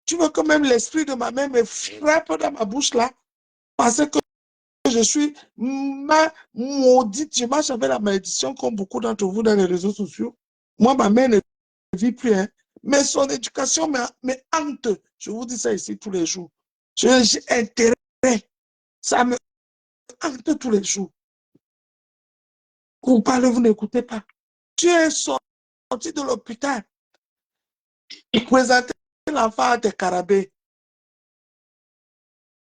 Tu veux que même l'esprit de ma mère me frappe dans ma bouche là, parce que je suis maudite. Je marche avec la malédiction comme beaucoup d'entre vous dans les réseaux sociaux. Moi, ma mère ne vit plus, hein. Mais son éducation me hante. Je vous dis ça ici tous les jours. J'ai intérêt. Ça me hante tous les jours. Vous parlez, vous n'écoutez pas. Tu es sorti de l'hôpital. Il présentait l'enfant à tes carabés.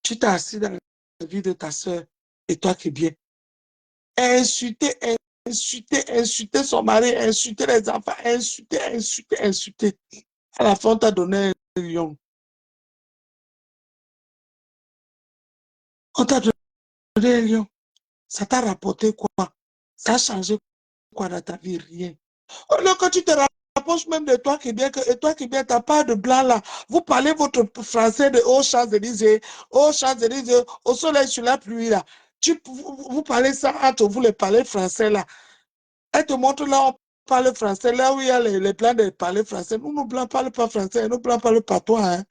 Tu t'es assis dans la vie de ta soeur et toi qui viens. Insulter, insulter son mari, insulter les enfants, insulter. À la fin, on t'a donné un lion. On t'a donné un lion. Ça t'a rapporté quoi? Ça a changé quoi dans ta vie? Rien. Oh là, quand tu te rapproches même de toi qui bien, et toi qui bien, t'as pas de blanc là. Vous parlez votre français de aux Champs-Élysées, au soleil sur la pluie là. Vous parlez ça entre vous, les parlez français là. Elle te montre là, on parle français, là où il y a les blancs de parler français. Nous, nos blancs ne parlent pas français, nos blancs parlent patois. Hein.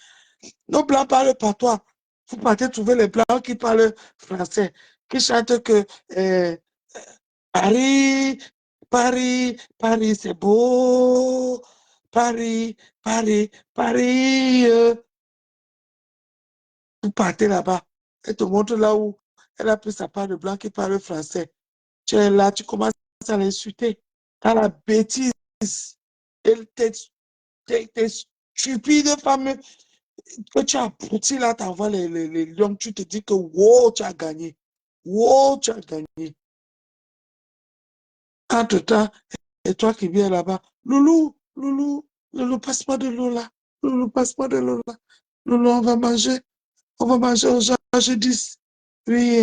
Nos blancs parlent patois. Vous partez trouver les blancs qui parlent français, qui chantent que Paris, Paris, Paris, c'est beau. Paris, Paris, Paris. Vous partez là-bas. Elle te montre là où elle a pris sa part de blanc qui parle français. Tu es là, tu commences à l'insulter. Dans la bêtise. T'es stupide, femme, que tu as poussé là, t'envoies les lions, tu te dis que wow, tu as gagné. Wow, tu as gagné. Entre-temps, et toi qui viens là-bas, Loulou, Loulou, Loulou, passe-moi de l'eau là. Loulou, passe-moi de l'eau là. Loulou, on va manger aux gens, je dis. Oui.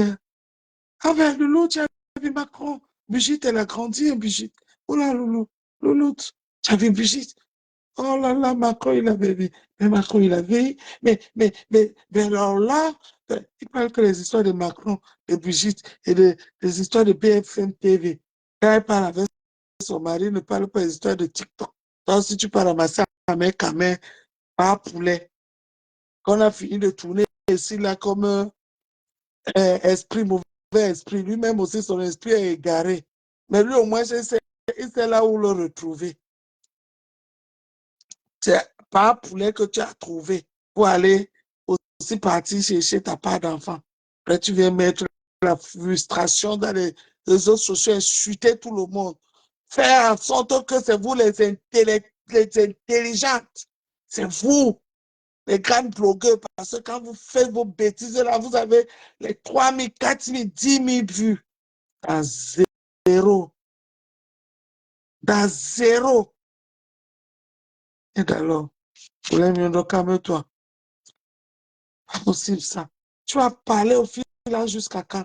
Ah ben, Loulou, tu as vu Macron. Brigitte, elle a grandi, hein, Brigitte. Oh là, Loulou, Loulou, tu as vu Brigitte. Oh là là, Macron, il avait vu. Mais Macron, il avait. Mais alors là, il parle que les histoires de Macron, de Brigitte et des histoires de BFM TV. Quand elle parle avec son mari, il ne parle pas des histoires de TikTok. Donc, si tu parles ramasser à mec à main, pas poulet. Quand on a fini de tourner ici, là, comme esprit, mauvais esprit, lui-même aussi, son esprit est égaré. Mais lui, au moins, il sait là où le retrouver. C'est pas un poulet que tu as trouvé pour aller aussi partir chercher ta part d'enfant. Après, tu viens mettre la frustration dans les réseaux sociaux, insulter tout le monde. Faire en sorte que c'est vous les intelligentes. C'est vous, les grandes blogueurs, parce que quand vous faites vos bêtises là, vous avez les 3 000, 4 000, 10 000 vues. Dans zéro. Dans zéro. Et alors, pour les miens, calme-toi. Pas possible ça. Tu vas parler au final jusqu'à quand?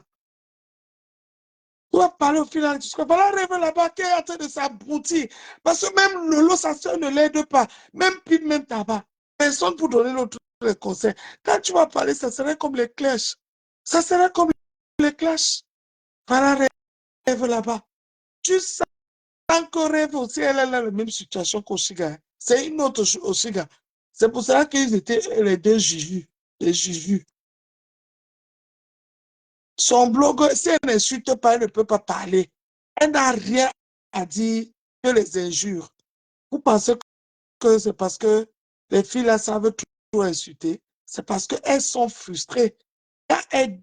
Tu vas parler au final jusqu'à quand? Voilà, rêve là-bas qui est en train de s'abrutir. Parce que même Lolo, sa soeur ne l'aide pas. Même Pip, même Tabac. Personne pour donner l'autre conseil. Quand tu vas parler, ça serait comme les clashs. Ça serait comme les clashs. Voilà, rêve là-bas. Tu sens que rêve aussi, elle est dans la même situation qu'Oshiga. C'est une autre Oshiga. C'est pour cela qu'ils étaient les deux Juju. Les Juju. Son blog, si elle n'insulte pas, elle ne peut pas parler. Elle n'a rien à dire que les injures. Vous pensez que c'est parce que les filles là savent tout insulter? C'est parce qu'elles sont frustrées. Quand elles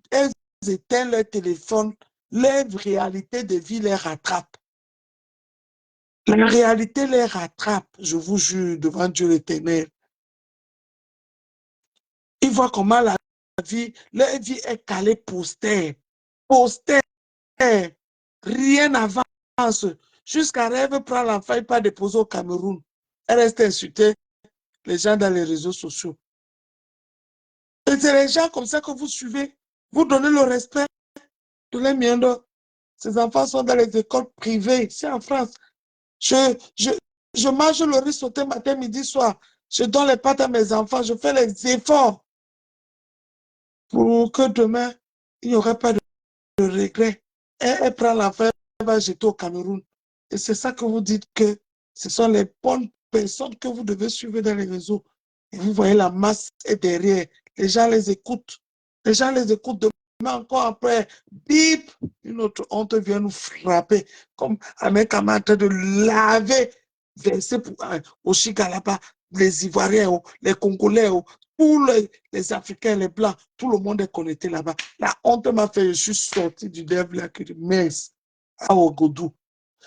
éteignent leur téléphone, leur réalité de vie les rattrape. La réalité les rattrape, je vous jure, devant Dieu l'éternel. Ils voient comment leur vie est calée postère. Postère. Rien n'avance. Jusqu'à rêve prend l'enfant et pas déposer au Cameroun. Elle reste insultée les gens dans les réseaux sociaux. Et c'est les gens comme ça que vous suivez. Vous donnez le respect de les miens. Ces enfants sont dans les écoles privées, ici en France. Je mange le riz sauté matin, midi, soir. Je donne les pâtes à mes enfants. Je fais les efforts pour que demain, il n'y aurait pas de regret. Elle prend l'enfant, elle va jeter au Cameroun. Et c'est ça que vous dites que ce sont les bonnes personnes que vous devez suivre dans les réseaux. Et vous voyez la masse est derrière. Les gens les écoutent. Les gens les écoutent demain encore après. Bip! Une autre honte vient nous frapper. Comme un mec en train de laver, verser au Chiga là-bas, les Ivoiriens, les Congolais, tous les Africains, les Blancs, tout le monde est connecté là-bas. La honte m'a fait, je suis sorti du dev là, que mince, à Ouagadougou.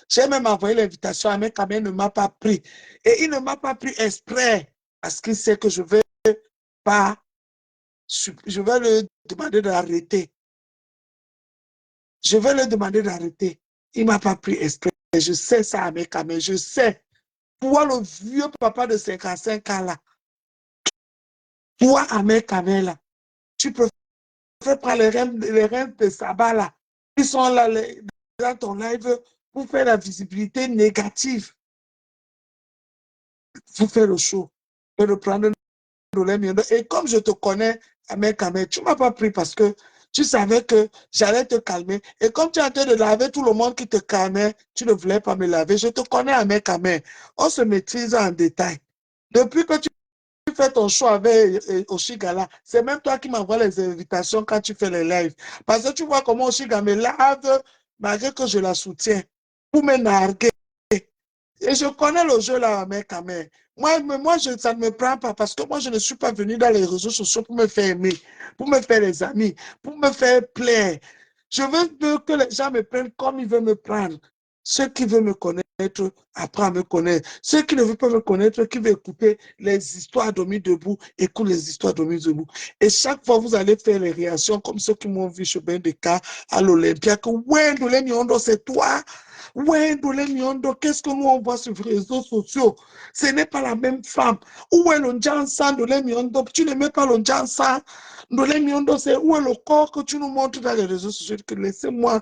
J'ai même envoyé l'invitation à un mec, mais il ne m'a pas pris. Et il ne m'a pas pris exprès, parce qu'il sait que je vais pas, je vais le demander d'arrêter. Je vais le demander d'arrêter. Il ne m'a pas pris exprès. Je sais ça, à mes mais je sais. Toi, le vieux papa de 55 ans là, toi, à mes là, tu peux prendre les reins de sabbat là. Ils sont là dans ton live pour faire la visibilité négative. Vous faire le show. Et reprendre et comme je te connais, Ahmed Kamel, tu ne m'as pas pris parce que tu savais que j'allais te calmer. Et comme tu es en train de laver tout le monde qui te calmait, tu ne voulais pas me laver. Je te connais, Ahmed Kamel. On se maîtrise en détail. Depuis que tu fais ton show avec Oshigala, c'est même toi qui m'envoies les invitations quand tu fais les lives. Parce que tu vois comment Oshiga me lave, malgré que je la soutiens, pour me narguer. Et je connais le jeu là, mec, quand même. Moi ça ne me prend pas parce que moi, je ne suis pas venu dans les réseaux sociaux pour me faire aimer, pour me faire des amis, pour me faire plaire. Je veux que les gens me prennent comme ils veulent me prendre. Ceux qui veulent me connaître, apprennent à me connaître. Ceux qui ne veulent pas me connaître, qui veulent écouter les histoires d'Omi debout, écoutent les histoires d'Omi debout. Et chaque fois, vous allez faire les réactions comme ceux qui m'ont vu chez Ben Deka à l'Olympia, que ouais, Ndolé Miondo, c'est toi. Ouais, Ndolé Miondo, qu'est-ce que nous on voit sur les réseaux sociaux? Ce n'est pas la même femme. Où est le Njansa, Ndolé Miondo? Tu n'aimais pas le Njansa. Ndolé Miondo, c'est où est le corps que tu nous montres dans les réseaux sociaux? Laissez-moi,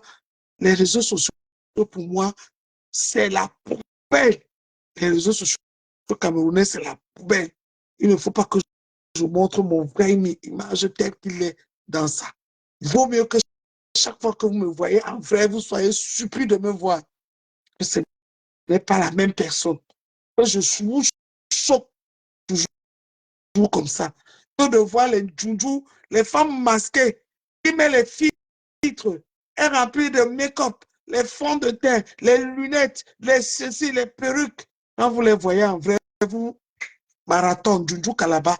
les réseaux sociaux, pour moi, c'est la poubelle. Les réseaux sociaux camerounais, c'est la poubelle. Il ne faut pas que je montre mon vrai image telle qu'il est dans ça. Il vaut mieux que chaque fois que vous me voyez en vrai, vous soyez surpris de me voir. Ce n'est pas la même personne. Je suis choque toujours comme ça. Que de voir les djoudjous, les femmes masquées, qui mettent les filtres, et remplies de make-up, les fonds de teint, les lunettes, les ceci, les perruques. Quand vous les voyez en vrai, vous Marathon, Djoudjou Kalaba.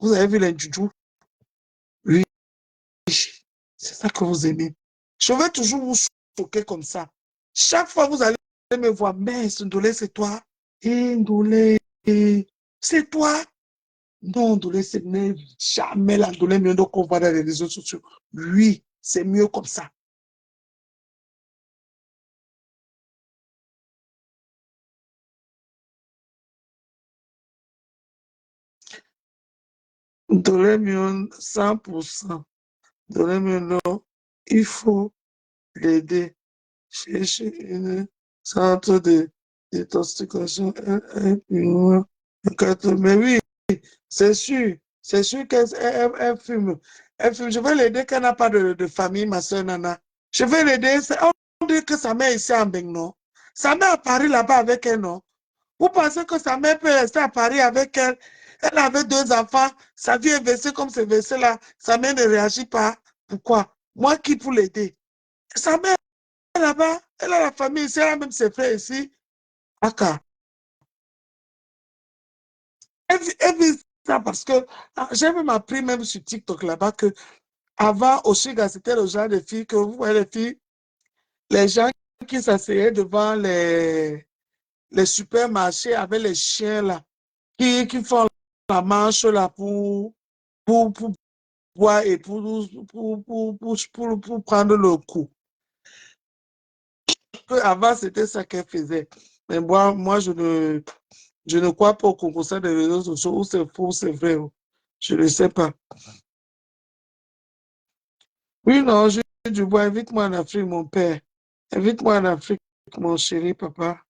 Vous avez vu les Djoudjou? Oui, c'est ça que vous aimez. Je vais toujours vous choquer comme ça. Chaque fois, vous allez me voir, mais Ndolé, c'est toi. Et Ndolé, c'est toi. Non, Ndolé, ce n'est jamais la Ndolé mieux qu'on voit dans les réseaux sociaux. Oui, c'est mieux comme ça. Ndolé mieux 100%. Ndolé mieux non, il faut l'aider. Chercher une centre de détoxication. Mais oui, c'est sûr qu'elle fume. Elle fume. Je vais l'aider qu'elle n'a pas de famille, ma soeur Nana. Je vais l'aider. On dit que sa mère est ici en Beng, non? Sa mère à Paris là-bas avec elle, non? Vous pensez que sa mère peut rester à Paris avec elle? Elle avait 2 enfants. Sa vie est versée comme c'est versé là. Sa mère ne réagit pas. Pourquoi? Moi qui pour l'aider? Sa mère là-bas, elle a la famille ici, elle a même ses frères ici. Aka. Elle vit ça parce que j'ai même appris même sur TikTok là-bas que avant Oshiga, c'était le genre de filles que vous voyez les filles, les gens qui s'asseyaient devant les supermarchés avec les chiens là, qui font la manche là pour boire et pour prendre le coup. Avant, c'était ça qu'elle faisait. Mais moi je ne crois pas au Congo des réseaux sociaux, ou c'est faux, c'est vrai. Je ne sais pas. Oui, non, je du bois, invite-moi en Afrique, mon père. Invite-moi en Afrique, mon chéri, papa.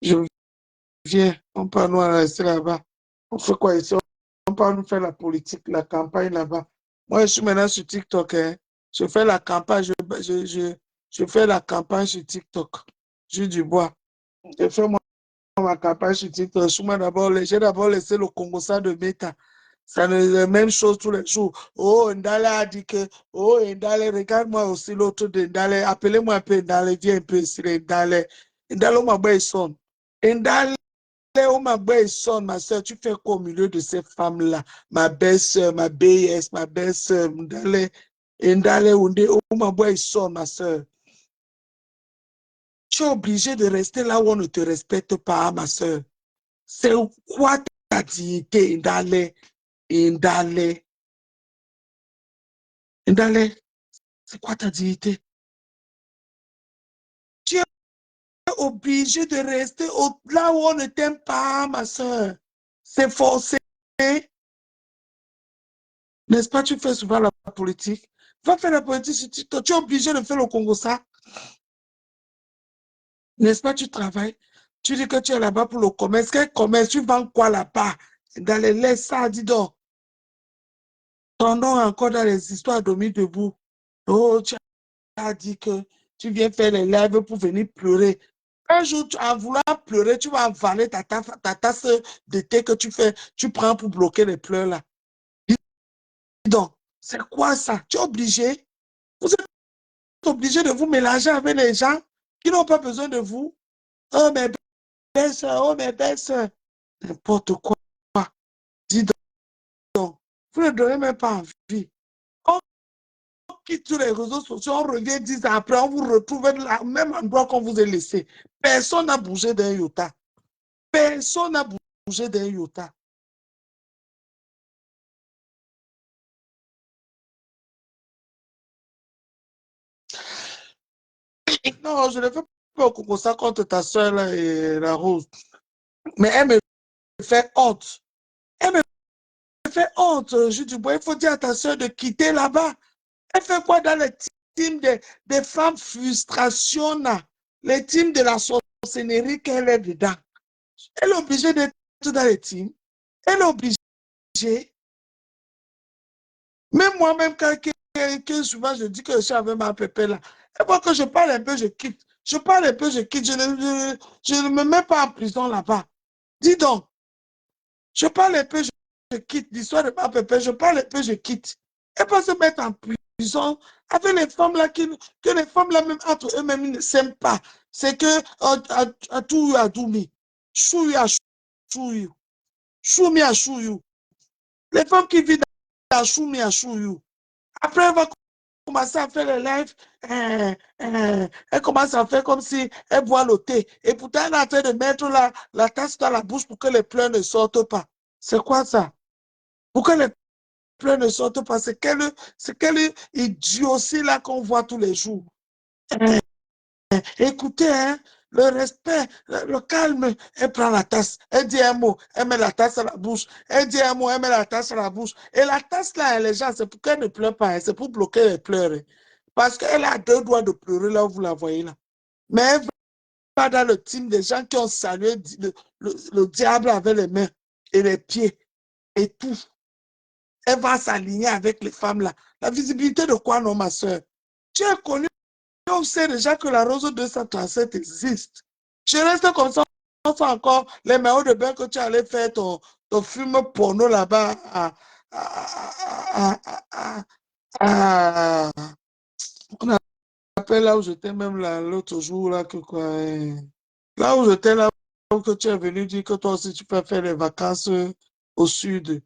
Je viens, on peut nous rester là-bas. On fait quoi ici? On peut nous faire la politique, la campagne là-bas. Moi, je suis maintenant sur TikTok. Hein. Je fais la campagne, je fais la campagne sur TikTok. Jules Dubois. Je fais ma campagne sur TikTok. J'ai d'abord laissé le Congo ça de Meta. Ça ne la même chose tous les jours. Oh, Ndale a dit que, oh, Ndale, regarde-moi aussi l'autre de Ndale. Appelez-moi un peu Ndale, viens un peu ici, Ndale. Ndale, on m'a son. Ndale, on m'a son, ma soeur. Tu fais quoi au milieu de ces femmes-là? Ma belle-soeur, ma BS, ma belle-soeur, Ndale. Ndale, on m'a son, ma soeur. Tu es obligé de rester là où on ne te respecte pas, ma soeur. C'est quoi ta dignité, Ndale? Ndale. Ndale, c'est quoi ta dignité? Tu es obligé de rester là où on ne t'aime pas, ma soeur. C'est forcé. N'est-ce pas, tu fais souvent la politique. Va faire la politique sur TikTok. Tu es obligé de faire le Congo ça. N'est-ce pas, tu travailles. Tu dis que tu es là-bas pour le commerce. Quel commerce? Tu vends quoi là-bas? Dans les laits, ça, dis donc. Ton nom encore dans les histoires dormir debout. Oh, tu as dit que tu viens faire les lives pour venir pleurer. Un jour, en voulant pleurer, tu vas avaler ta tasse de thé que tu prends pour bloquer les pleurs là. Dis donc, c'est quoi ça? Tu es obligé? Vous êtes obligé de vous mélanger avec les gens qui n'ont pas besoin de vous? Oh, mes belles soeurs, oh, mes belles soeurs. N'importe quoi. Dis donc, vous ne donnez même pas envie. On quitte tous les réseaux sociaux, on revient 10 ans après, on vous retrouve au même endroit qu'on vous a laissé. Personne n'a bougé d'un iota. Personne n'a bougé d'un iota. Non, je ne fais pas comme ça contre ta soeur là, et la Rose. Mais elle me fait honte. Elle me fait honte. Je dis, bon, il faut dire à ta soeur de quitter là-bas. Elle fait quoi dans les teams des femmes frustration là? Les teams de la sorcellerie qu'elle est dedans. Elle est obligée d'être dans les teams. Elle est obligée. Même moi-même, quand souvent je dis que je suis avec ma pépé là, et moi que je parle un peu, je quitte. Je parle un peu, je quitte. Je ne me mets pas en prison là-bas. Dis donc, je parle un peu, je quitte. L'histoire de ma pépé, je parle un peu, je quitte. Et pas se mettre en prison avec les femmes là, que les femmes là, même entre eux-mêmes, ils ne s'aiment pas. C'est que à tout à Doumi. Chouïa, chouïa. Show me, I show you. Les femmes qui vivent dans show me, I show you. Après, elle va commencer à faire les lives. Elle commence à faire comme si elle boit le thé. Et pourtant, elle est en train de mettre la tasse dans la bouche pour que les pleurs ne sortent pas. C'est quoi ça? Pour que les pleurs ne sortent pas. C'est quelle idiotie là qu'on voit tous les jours. Écoutez, hein, le respect, le calme, elle prend la tasse, elle dit un mot, elle met la tasse à la bouche, elle dit un mot, elle met la tasse à la bouche. Et la tasse là, hein, les gens, c'est pour qu'elle ne pleure pas, hein, c'est pour bloquer les pleurs. Hein. Parce qu'elle a deux doigts de pleurer là où vous la voyez là. Mais elle va dans le team des gens qui ont salué le diable avec les mains et les pieds et tout. Elle va s'aligner avec les femmes là. La visibilité de quoi, non, ma soeur? Tu es connu. On sait déjà que la rose 237 existe. Je reste comme ça, on fait encore les maillots de bain que tu allais faire ton film porno là-bas on appelle là où j'étais même l'autre jour là que quoi. Là où j'étais là où que tu es venu dire que toi aussi tu peux faire les vacances au sud.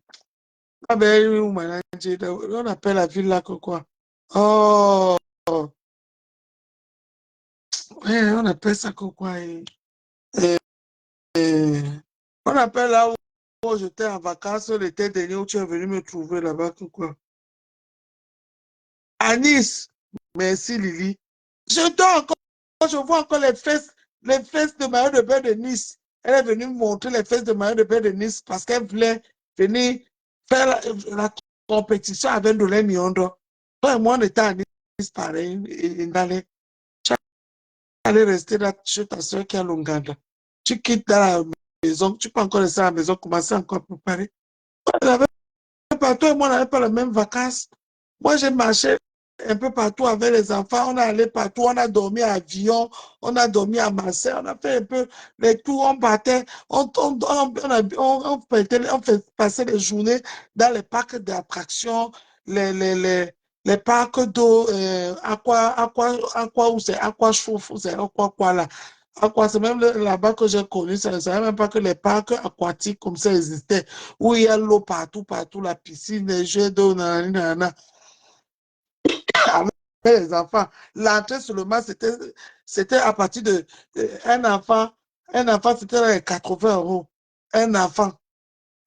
Ah ben, on appelle la ville là que quoi. Oh, ouais, on appelle ça que quoi. Et on appelle là où j'étais en vacances l'été dernier où tu es venu me trouver là-bas. Quoi. À Nice. Merci Lily. Je dors encore, je vois encore les fesses de Maillot de bain de Nice. Elle est venue me montrer les fesses de Maillot de bain de Nice parce qu'elle voulait venir faire la compétition avec Dolé Miondo. Toi et moi, on était à Nice pareil. Et tu allais rester là chez ta soeur qui est à Longanda. Tu quittes dans la maison, tu peux encore rester à la maison, commencer encore à préparer. On n'avait pas, toi et moi, on n'avait pas les mêmes vacances. Moi, j'ai marché un peu partout avec les enfants. On est allé partout. On a dormi à Avion. On a dormi à Marseille. On a fait un peu les tours. On partait. On fait passer les journées dans les parcs d'attractions, les parcs d'eau, où c'est aqua chauffe, c'est quoi là. C'est même là-bas que j'ai connu ça. Je ne savais même pas que les parcs aquatiques comme ça existaient, où il y a l'eau partout, partout, la piscine, les jeux d'eau, nanana. Avec les enfants. L'entrée seulement, c'était à partir de un enfant, c'était 80 euros. Un enfant,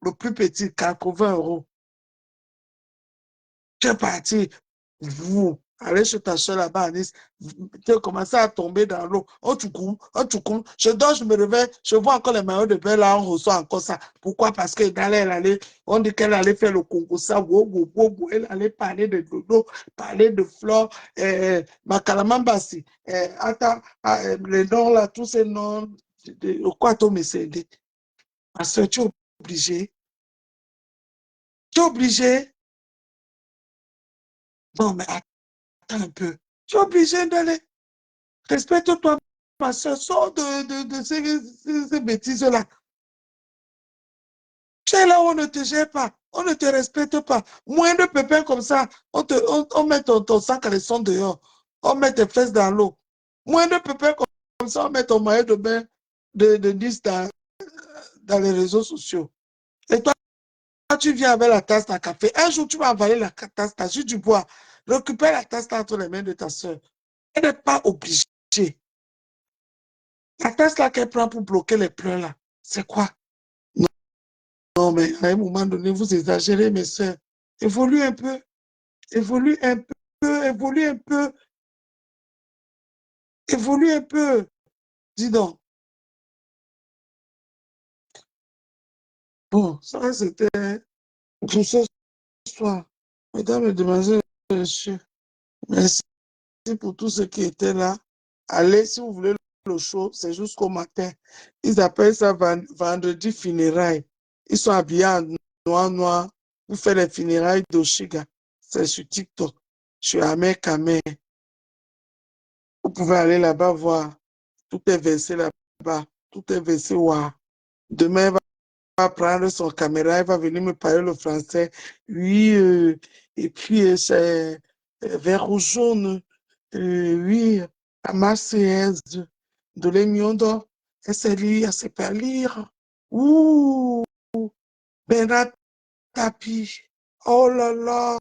le plus petit, 80 euros. Tu es parti, vous, allez chez ta soeur là-bas à Nice, tu as commencé à tomber dans l'eau. Oh, tu cours, oh, tu cours. Je dors, je me réveille, je vois encore les maillots de bain là, on reçoit encore ça. Pourquoi? Parce on dit qu'elle allait faire le concours, ça, elle allait parler de dodo, parler de flore, Makalamambasi, attends, les noms là, tous ces noms, quoi, toi, me céder. Parce que tu es obligé. Tu es obligé. Non, mais attends un peu. Tu es obligé d'aller. Respecte-toi, ma soeur. Sors de ces bêtises-là. Tu es là où on ne te gère pas. On ne te respecte pas. Moins de pépins comme ça, on met ton sac à leçon dehors. On met tes fesses dans l'eau. Moins de pépins comme ça, on met ton maillot de bain de 10 dans les réseaux sociaux. Et toi, tu viens avec la tasse à café. Un jour, tu vas avaler la tasse, t'as juste du bois. Récupère la tasse entre les mains de ta soeur. Elle n'est pas obligée. La tasse là qu'elle prend pour bloquer les pleurs là, c'est quoi? Non, non, mais à un moment donné, vous exagérez, mes soeurs. Évolue un peu, évolue un peu, évolue un peu, évolue un peu. Dis donc. Bon, ça c'était pour ce soir. Mesdames et demoiselles, messieurs, merci pour tous ceux qui étaient là. Allez, si vous voulez le show, c'est jusqu'au matin. Ils appellent ça vendredi funérailles. Ils sont habillés en noir, noir. Vous faites les funérailles d'Oshiga. C'est sur TikTok. Je suis à Kamé. Vous pouvez aller là-bas voir. Tout est versé là-bas. Tout est versé. Wow. Demain, il va prendre son caméra. Il va venir me parler le français. Oui, et puis c'est vert ou jaune. Oui, la Marseillaise de l'Emiondo. Elle sait lire, elle sait pas lire. Ouh! Bernard Tapie. Oh là là.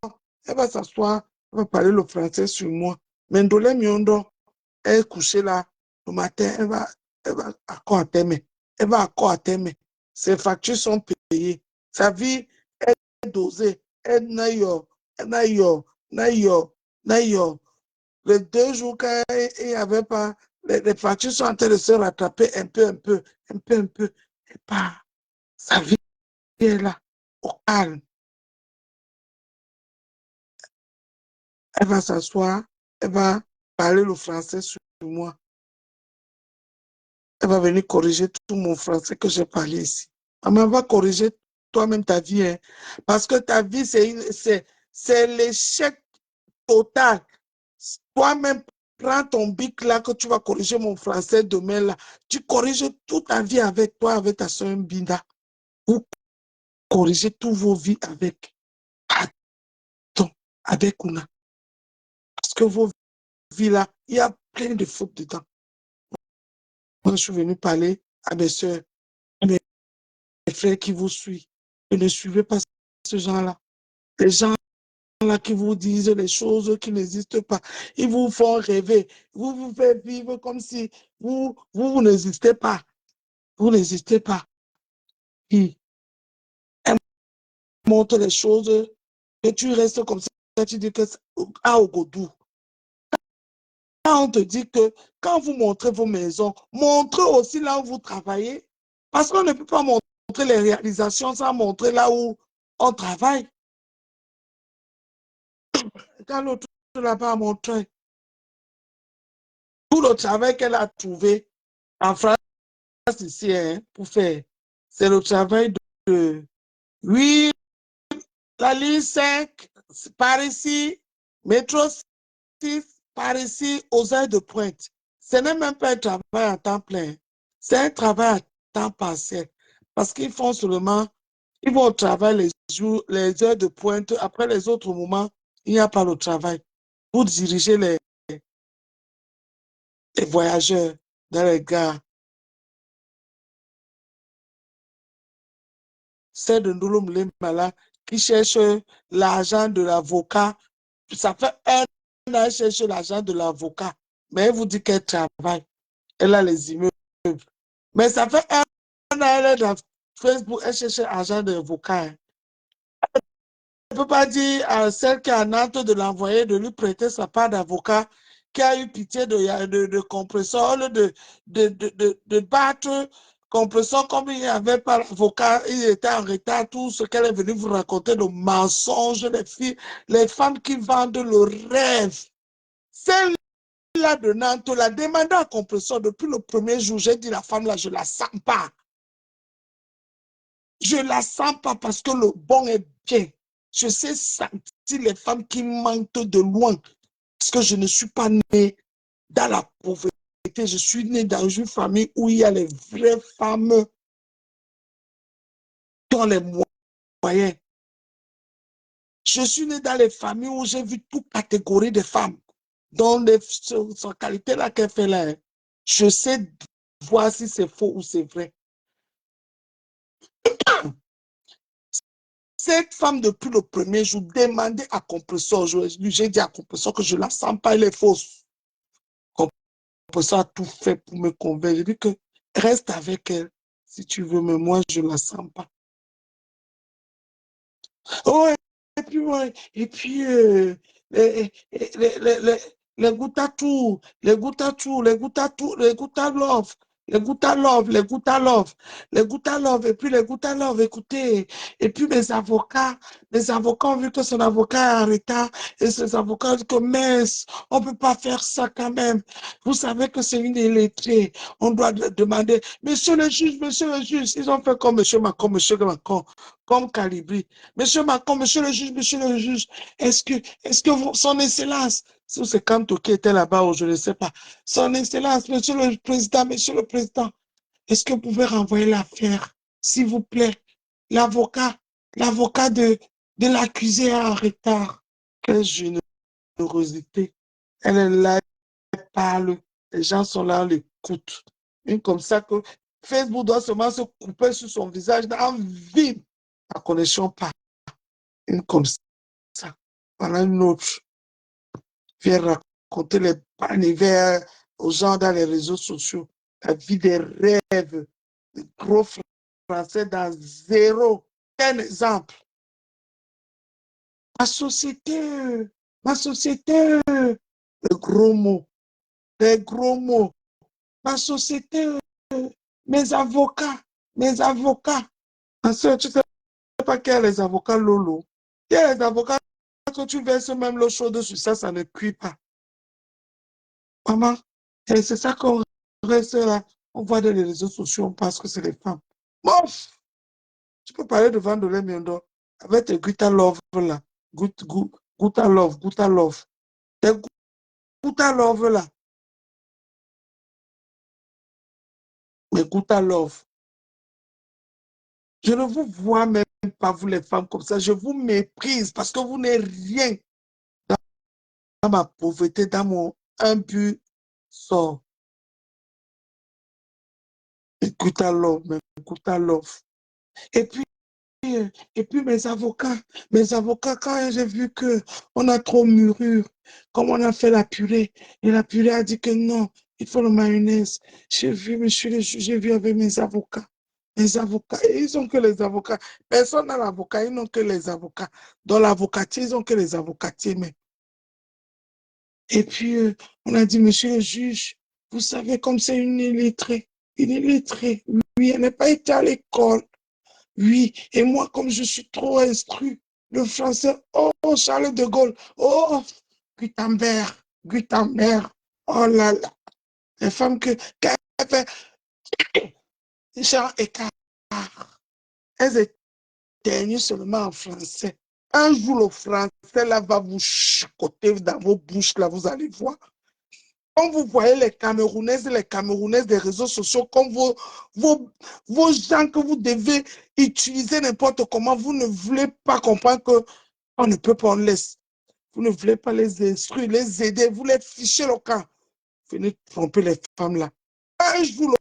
Elle va s'asseoir, elle va parler le français sur moi. Mendolé Miondo, elle est couchée là. Le matin, elle va encore à terme. Elle va encore à terme. Ses factures sont payées. Sa vie est dosée. Elle n'a yo, n'a yo, n'a yo, n'a yo. Les 2 jours qu'il n'y avait pas, les factures sont en train de se rattraper un peu, un peu, un peu, un peu. Et pas, sa vie est là, au calme. Elle va s'asseoir, elle va parler le français sur moi. Elle va venir corriger tout mon français que j'ai parlé ici. Maman va corriger toi-même ta vie, hein, parce que ta vie, c'est l'échec total. Toi-même, prends ton bic là que tu vas corriger mon français demain là. Tu corriges toute ta vie avec toi, avec ta soeur Binda. Vous corrigez toutes vos vies avec. Attends, avec Kuna. Parce que vos vies là, il y a plein de fautes dedans. Moi, je suis venu parler à mes soeurs, à mes frères qui vous suivent. Et ne suivez pas ce genre-là. Les gens là qui vous disent les choses qui n'existent pas. Ils vous font rêver. Vous vous faites vivre comme si vous n'existez pas. Vous n'existez pas. Ils montrent les choses et tu restes comme ça. Tu dis que à Ogodou. Quand on te dit que quand vous montrez vos maisons, montrez aussi là où vous travaillez. Parce qu'on ne peut pas montrer les réalisations sans montrer là où on travaille. Quand l'autre n'a pas montré tout le travail qu'elle a trouvé en France ici, hein, pour faire, c'est le travail de oui, la ligne 5, par ici, métro 6, par ici, aux heures de pointe. Ce n'est même pas un travail à temps plein, c'est un travail à temps partiel. Parce qu'ils font seulement, ils vont au travail les jours, les heures de pointe. Après les autres moments, il n'y a pas le travail. Pour diriger les voyageurs dans les gares. C'est de Ndouloum Lemala qui cherche l'argent de l'avocat. Ça fait un an qu'elle cherche l'argent de l'avocat. Mais elle vous dit qu'elle travaille. Elle a les immeubles. Mais ça fait un an qu'elle est dans Facebook, elle cherche l'argent de l'avocat. Elle ne peut pas dire à celle qui est à Nantes de l'envoyer, de lui prêter sa part d'avocat, qui a eu pitié de compresseur, de battre compresseur comme il n'y avait pas l'avocat, il était en retard, tout ce qu'elle est venue vous raconter, le mensonge, les filles, les femmes qui vendent le rêve. Celle-là de Nantes, la demandé à compresseur depuis le premier jour, j'ai dit la femme là, je ne la sens pas. Je ne la sens pas parce que le bon est bien. Je sais sentir les femmes qui mentent de loin. Parce que je ne suis pas née dans la pauvreté. Je suis née dans une famille où il y a les vraies femmes dans les moyens. Je suis née dans les familles où j'ai vu toute catégorie de femmes. Dans sa qualité là qu'elle fait là. Je sais voir si c'est faux ou c'est vrai. Cette femme, depuis le premier jour, demandait à compresseur. J'ai dit à compresseur que je ne la sens pas, elle est fausse. Compresseur a tout fait pour me convaincre. J'ai dit que reste avec elle si tu veux, mais moi, je ne la sens pas. Oh, et puis les gouttes à tout, les gouttes à tout, les gouttes à tout, les gouttes à love, les gouttes à love, les gouttes à love, les gouttes à love, et puis les gouttes à love, écoutez, et puis les avocats ont vu que son avocat est en retard, et ces avocats ont dit que mince, on ne peut pas faire ça quand même. Vous savez que c'est une illettrée, on doit demander, monsieur le juge, ils ont fait comme monsieur Macron, comme Calibri. Monsieur Macron, monsieur le juge, est-ce que son excellence, c'est Kanto qui était là-bas ou je ne sais pas, son excellence, monsieur le président, est-ce que vous pouvez renvoyer l'affaire, s'il vous plaît, l'avocat, l'avocat de l'accusé est en retard. Quelle générosité. Elle est là, elle parle, les gens sont là, elle écoute. Une comme ça que Facebook doit seulement se couper sur son visage en vide. la connexion pas. Une comme ça. Voilà une autre. Vient raconter les panivers aux gens dans les réseaux sociaux. La vie des rêves. Des gros Français dans zéro. Un exemple. Ma société, les gros mots, les gros mots. Ma société, mes avocats, mes avocats. Ma soeur, tu sais pas qu'il y a les avocats Lolo. Il y a les avocats, quand tu verses même l'eau chaude sur ça, ça ne cuit pas. Maman, et c'est ça qu'on reste là. On voit dans les réseaux sociaux, on pense que c'est les femmes. Bof! Tu peux parler de Vandolet Miondo avec tes Guta Love là. Guta Love, Guta Love. Tes Guta Love là. Mais Guta Love. Je ne vous vois même pas, vous les femmes, comme ça. Je vous méprise parce que vous n'êtes rien dans ma pauvreté, dans mon impur sort. Guta Love, mais Guta Love. Et puis, mes avocats, quand j'ai vu que on a trop mûrure, comme on a fait la purée, et la purée a dit que non, il faut le mayonnaise. J'ai vu, monsieur le juge, j'ai vu avec mes avocats. Les avocats, et ils ont que les avocats. Personne n'a l'avocat, ils n'ont que les avocats. Dans l'avocatier, ils ont que les avocatiers. Mais... Et puis, on a dit, monsieur le juge, vous savez, comme c'est une illettrée, oui, elle n'a pas été à l'école. Oui, et moi, comme je suis trop instruit, le français, oh, Charles de Gaulle, oh, Gutenberg, Gutenberg, oh là là, les femmes qu'elles fait genre écart, elles éternuent seulement en français. Un jour, le français, là, va vous chicoter dans vos bouches, là, vous allez voir. Quand vous voyez les Camerounaises et les Camerounaises des réseaux sociaux, comme vos gens que vous devez utiliser n'importe comment, vous ne voulez pas comprendre qu'on ne peut pas, on laisse. Vous ne voulez pas les instruire, les aider, vous les fichez le camp. Venez tromper les femmes là. Un jour,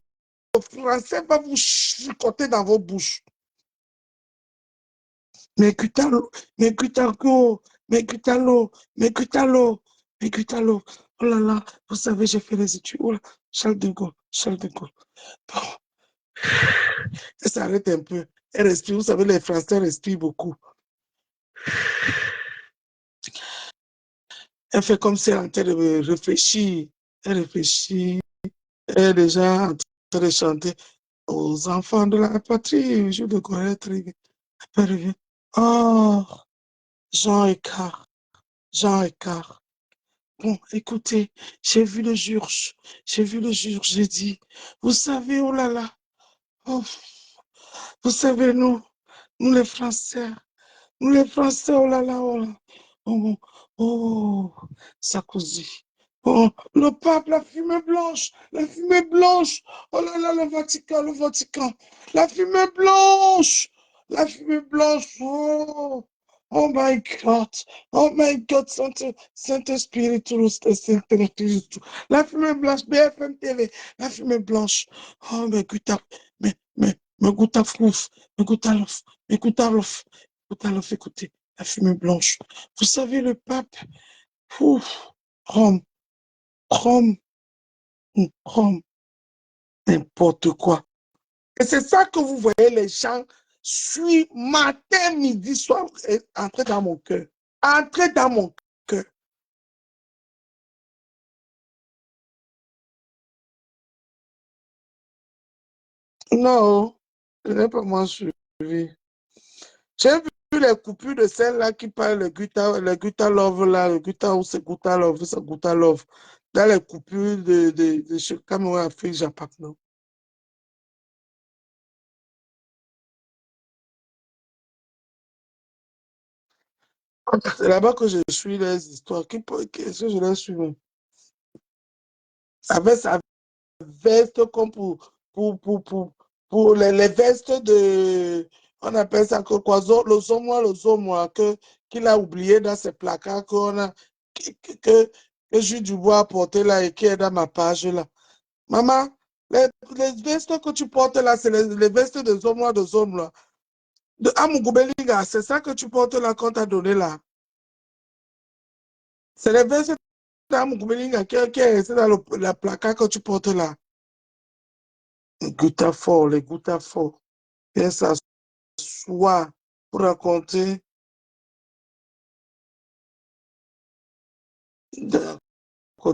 le français va vous chicoter dans vos bouches. Mais Gutalo, mais Gutalo, mais Gutalo, mais Gutalo, mais Gutalo. Oh là là, vous savez, j'ai fait les études. Oh là, Charles de Gaulle, Charles de Gaulle. Bon, elle s'arrête un peu. Elle respire. Vous savez, les Français respirent beaucoup. Elle fait comme si elle est en train de réfléchir. Elle réfléchit. Elle est déjà en train de chanter aux enfants de la patrie. Je le connais très bien. Elle revient. Oh, Jean Écart, Jean Écart. Bon, écoutez, j'ai vu le jour, j'ai dit, vous savez, oh là là, oh, vous savez, nous les Français, oh là là, oh là, oh, oh, Sarkozy, oh, le pape, la fumée blanche, oh là là, le Vatican, la fumée blanche, oh my God, Saint-Esprit, la fumée blanche, BFM TV, la fumée blanche, oh, mais Goutafrouf, mais Goutalof, mais Goutalof, Goutalof, écoutez, la fumée blanche. Vous savez, le pape, ouf, Rome, Rome, Rome, n'importe quoi. Et c'est ça que vous voyez, les gens suivent matin, midi, soir, entrer dans mon cœur. Entrer dans mon cœur. Non, je n'ai pas moi suivi. J'ai vu les coupures de celle-là qui parle le Guta Love là, le Guta ou c'est Guta Love, c'est Guta Love. Dans les coupures de Cameroun, Afrique, Japon. Non. C'est là-bas que je suis les histoires. Qu'est-ce que je les suis? Avec sa veste comme pour les vestes de, on appelle ça que quoi, le zomois qu'il a oublié dans ses placards que Jules Dubois a porté là et qui est dans ma page là. Maman, les vestes que tu portes là, c'est les vestes de zomois de zone là. De Amougoubélinga, c'est ça que tu portes là qu'on t'a donné là. C'est les versets d'Amougoubélinga qui est resté dans la placard que tu portes là. Les Goutafort, les Goutafort. Viens s'asseoir pour raconter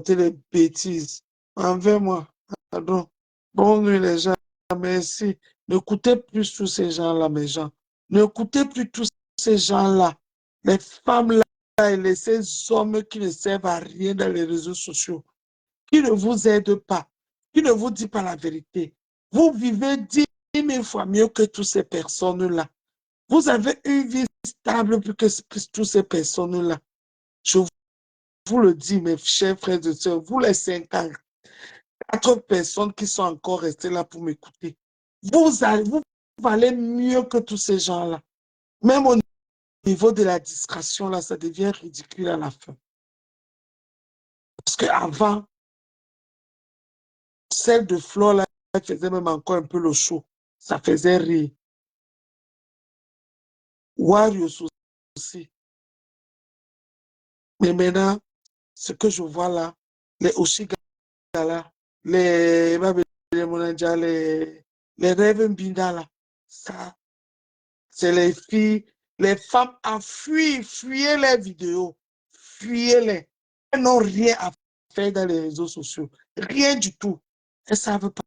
les bêtises. Envers moi. Pardon. Bonne nuit les gens. Merci. N'écoutez plus tous ces gens-là, mes gens. N'écoutez plus tous ces gens-là. Les femmes-là et ces hommes qui ne servent à rien dans les réseaux sociaux, qui ne vous aident pas, qui ne vous disent pas la vérité. Vous vivez 10 000 fois mieux que toutes ces personnes-là. Vous avez une vie stable plus que toutes ces personnes-là. Je vous le dis, mes chers frères et sœurs, vous les 54 personnes qui sont encore restées là pour m'écouter, vous valez mieux que tous ces gens-là. Même au niveau de la discrétion, là, ça devient ridicule à la fin. Parce qu'avant, celle de Flore, là, elle faisait même encore un peu le show. Ça faisait rire. Warriors aussi. Mais maintenant, ce que je vois là, les Oshiga là, les Babylonja, les Rêves Mbinda là, ça, c'est les filles, les femmes à fuir, fuyez les vidéos, fuyez-les. Elles n'ont rien à faire dans les réseaux sociaux, rien du tout. Elles ne savent pas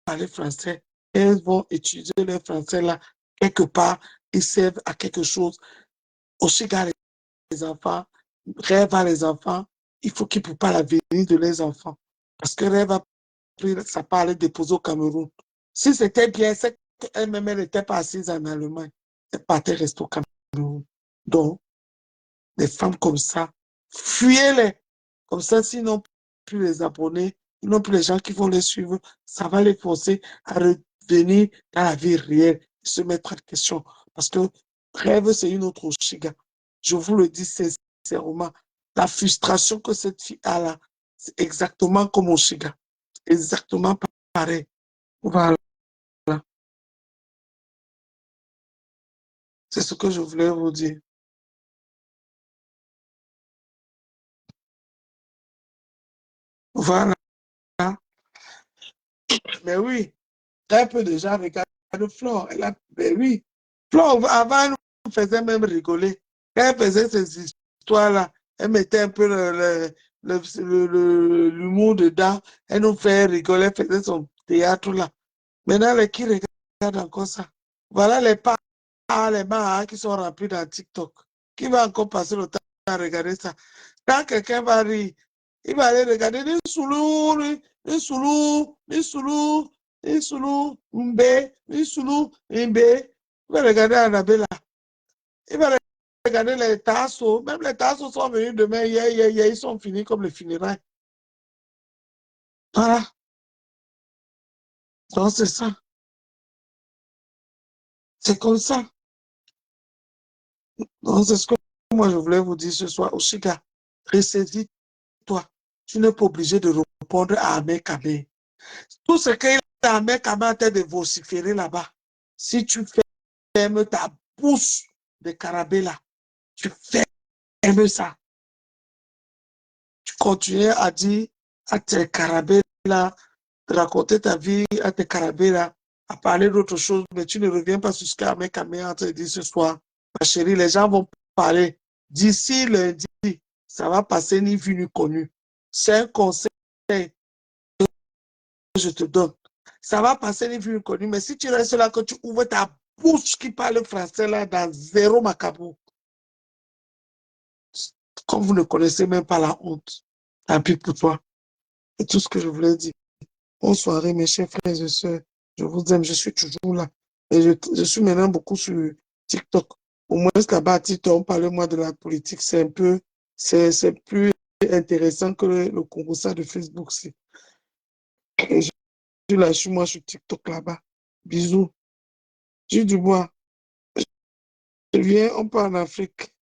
parler français, elles vont étudier le français là, quelque part, ils servent à quelque chose. Oshiga les enfants, Rêve à les enfants, il faut qu'ils préparent l'avenir de leurs enfants. Parce que Rêve a pris sa part à les déposer au Cameroun. Si c'était bien, c'est qu'elle-même n'était pas assise en Allemagne. Elle partait rester au Cameroun. Donc, des femmes comme ça, fuyez-les. Comme ça, s'ils n'ont plus les abonnés, ils n'ont plus les gens qui vont les suivre, ça va les forcer à revenir dans la vie réelle, se mettre en question. Parce que Rêve, c'est une autre Oshiga. Je vous le dis sincèrement. La frustration que cette fille a là, c'est exactement comme Oshiga. Exactement pareil. Voilà. C'est ce que je voulais vous dire. Voilà. Mais oui, elle peut déjà regarder Flore. Mais oui. Flore, avant, elle nous faisait même rigoler. Quand elle faisait ces histoires-là, elle mettait un peu l'humour dedans. Elle nous fait rigoler, elle faisait son théâtre là. Maintenant, les qui regardent encore ça? Voilà les pas, les mains qui sont remplis dans TikTok. Qui va encore passer le temps à regarder ça? Quand quelqu'un va rire, il va aller regarder des soulou, des soulou, des soulou, des soulou, mbé, des soulou, mbé. Il va regarder Annabella. Il va regarder les tassos. Même les tassos sont venus demain, ils sont finis comme les funérailles. Voilà. Donc c'est ça. C'est comme ça. Donc c'est ce que moi je voulais vous dire ce soir. Oshiga, ressaisis-toi. Tu n'es pas obligé de répondre à Ahmed Kabé. Tout ce que Ahmed Kabé a de vociférer là-bas, si tu fermes ta bouche de carabé là, tu fermes ça. Tu continues à dire à tes carabés là, de raconter ta vie à tes carabés là, à parler d'autre chose, mais tu ne reviens pas sur ce qu'Ahmed Kabé a dit ce soir. Ma chérie, les gens vont parler. D'ici lundi, ça va passer ni vu ni connu. C'est un conseil que je te donne. Ça va passer ni vu ni connu, mais si tu restes là, que tu ouvres ta bouche qui parle français là, dans zéro macabou, comme vous ne connaissez même pas la honte, tant pis pour toi. C'est tout ce que je voulais dire. Bonne soirée, mes chers frères et sœurs. Je vous aime, je suis toujours là. Et je suis maintenant beaucoup sur TikTok. Au moins, là-bas, TikTok, on parle moi de la politique. C'est un peu, c'est plus intéressant que le Congo de Facebook. Et je suis là, moi, sur TikTok là-bas. Bisous. J'ai du bois. Je viens, on part en Afrique.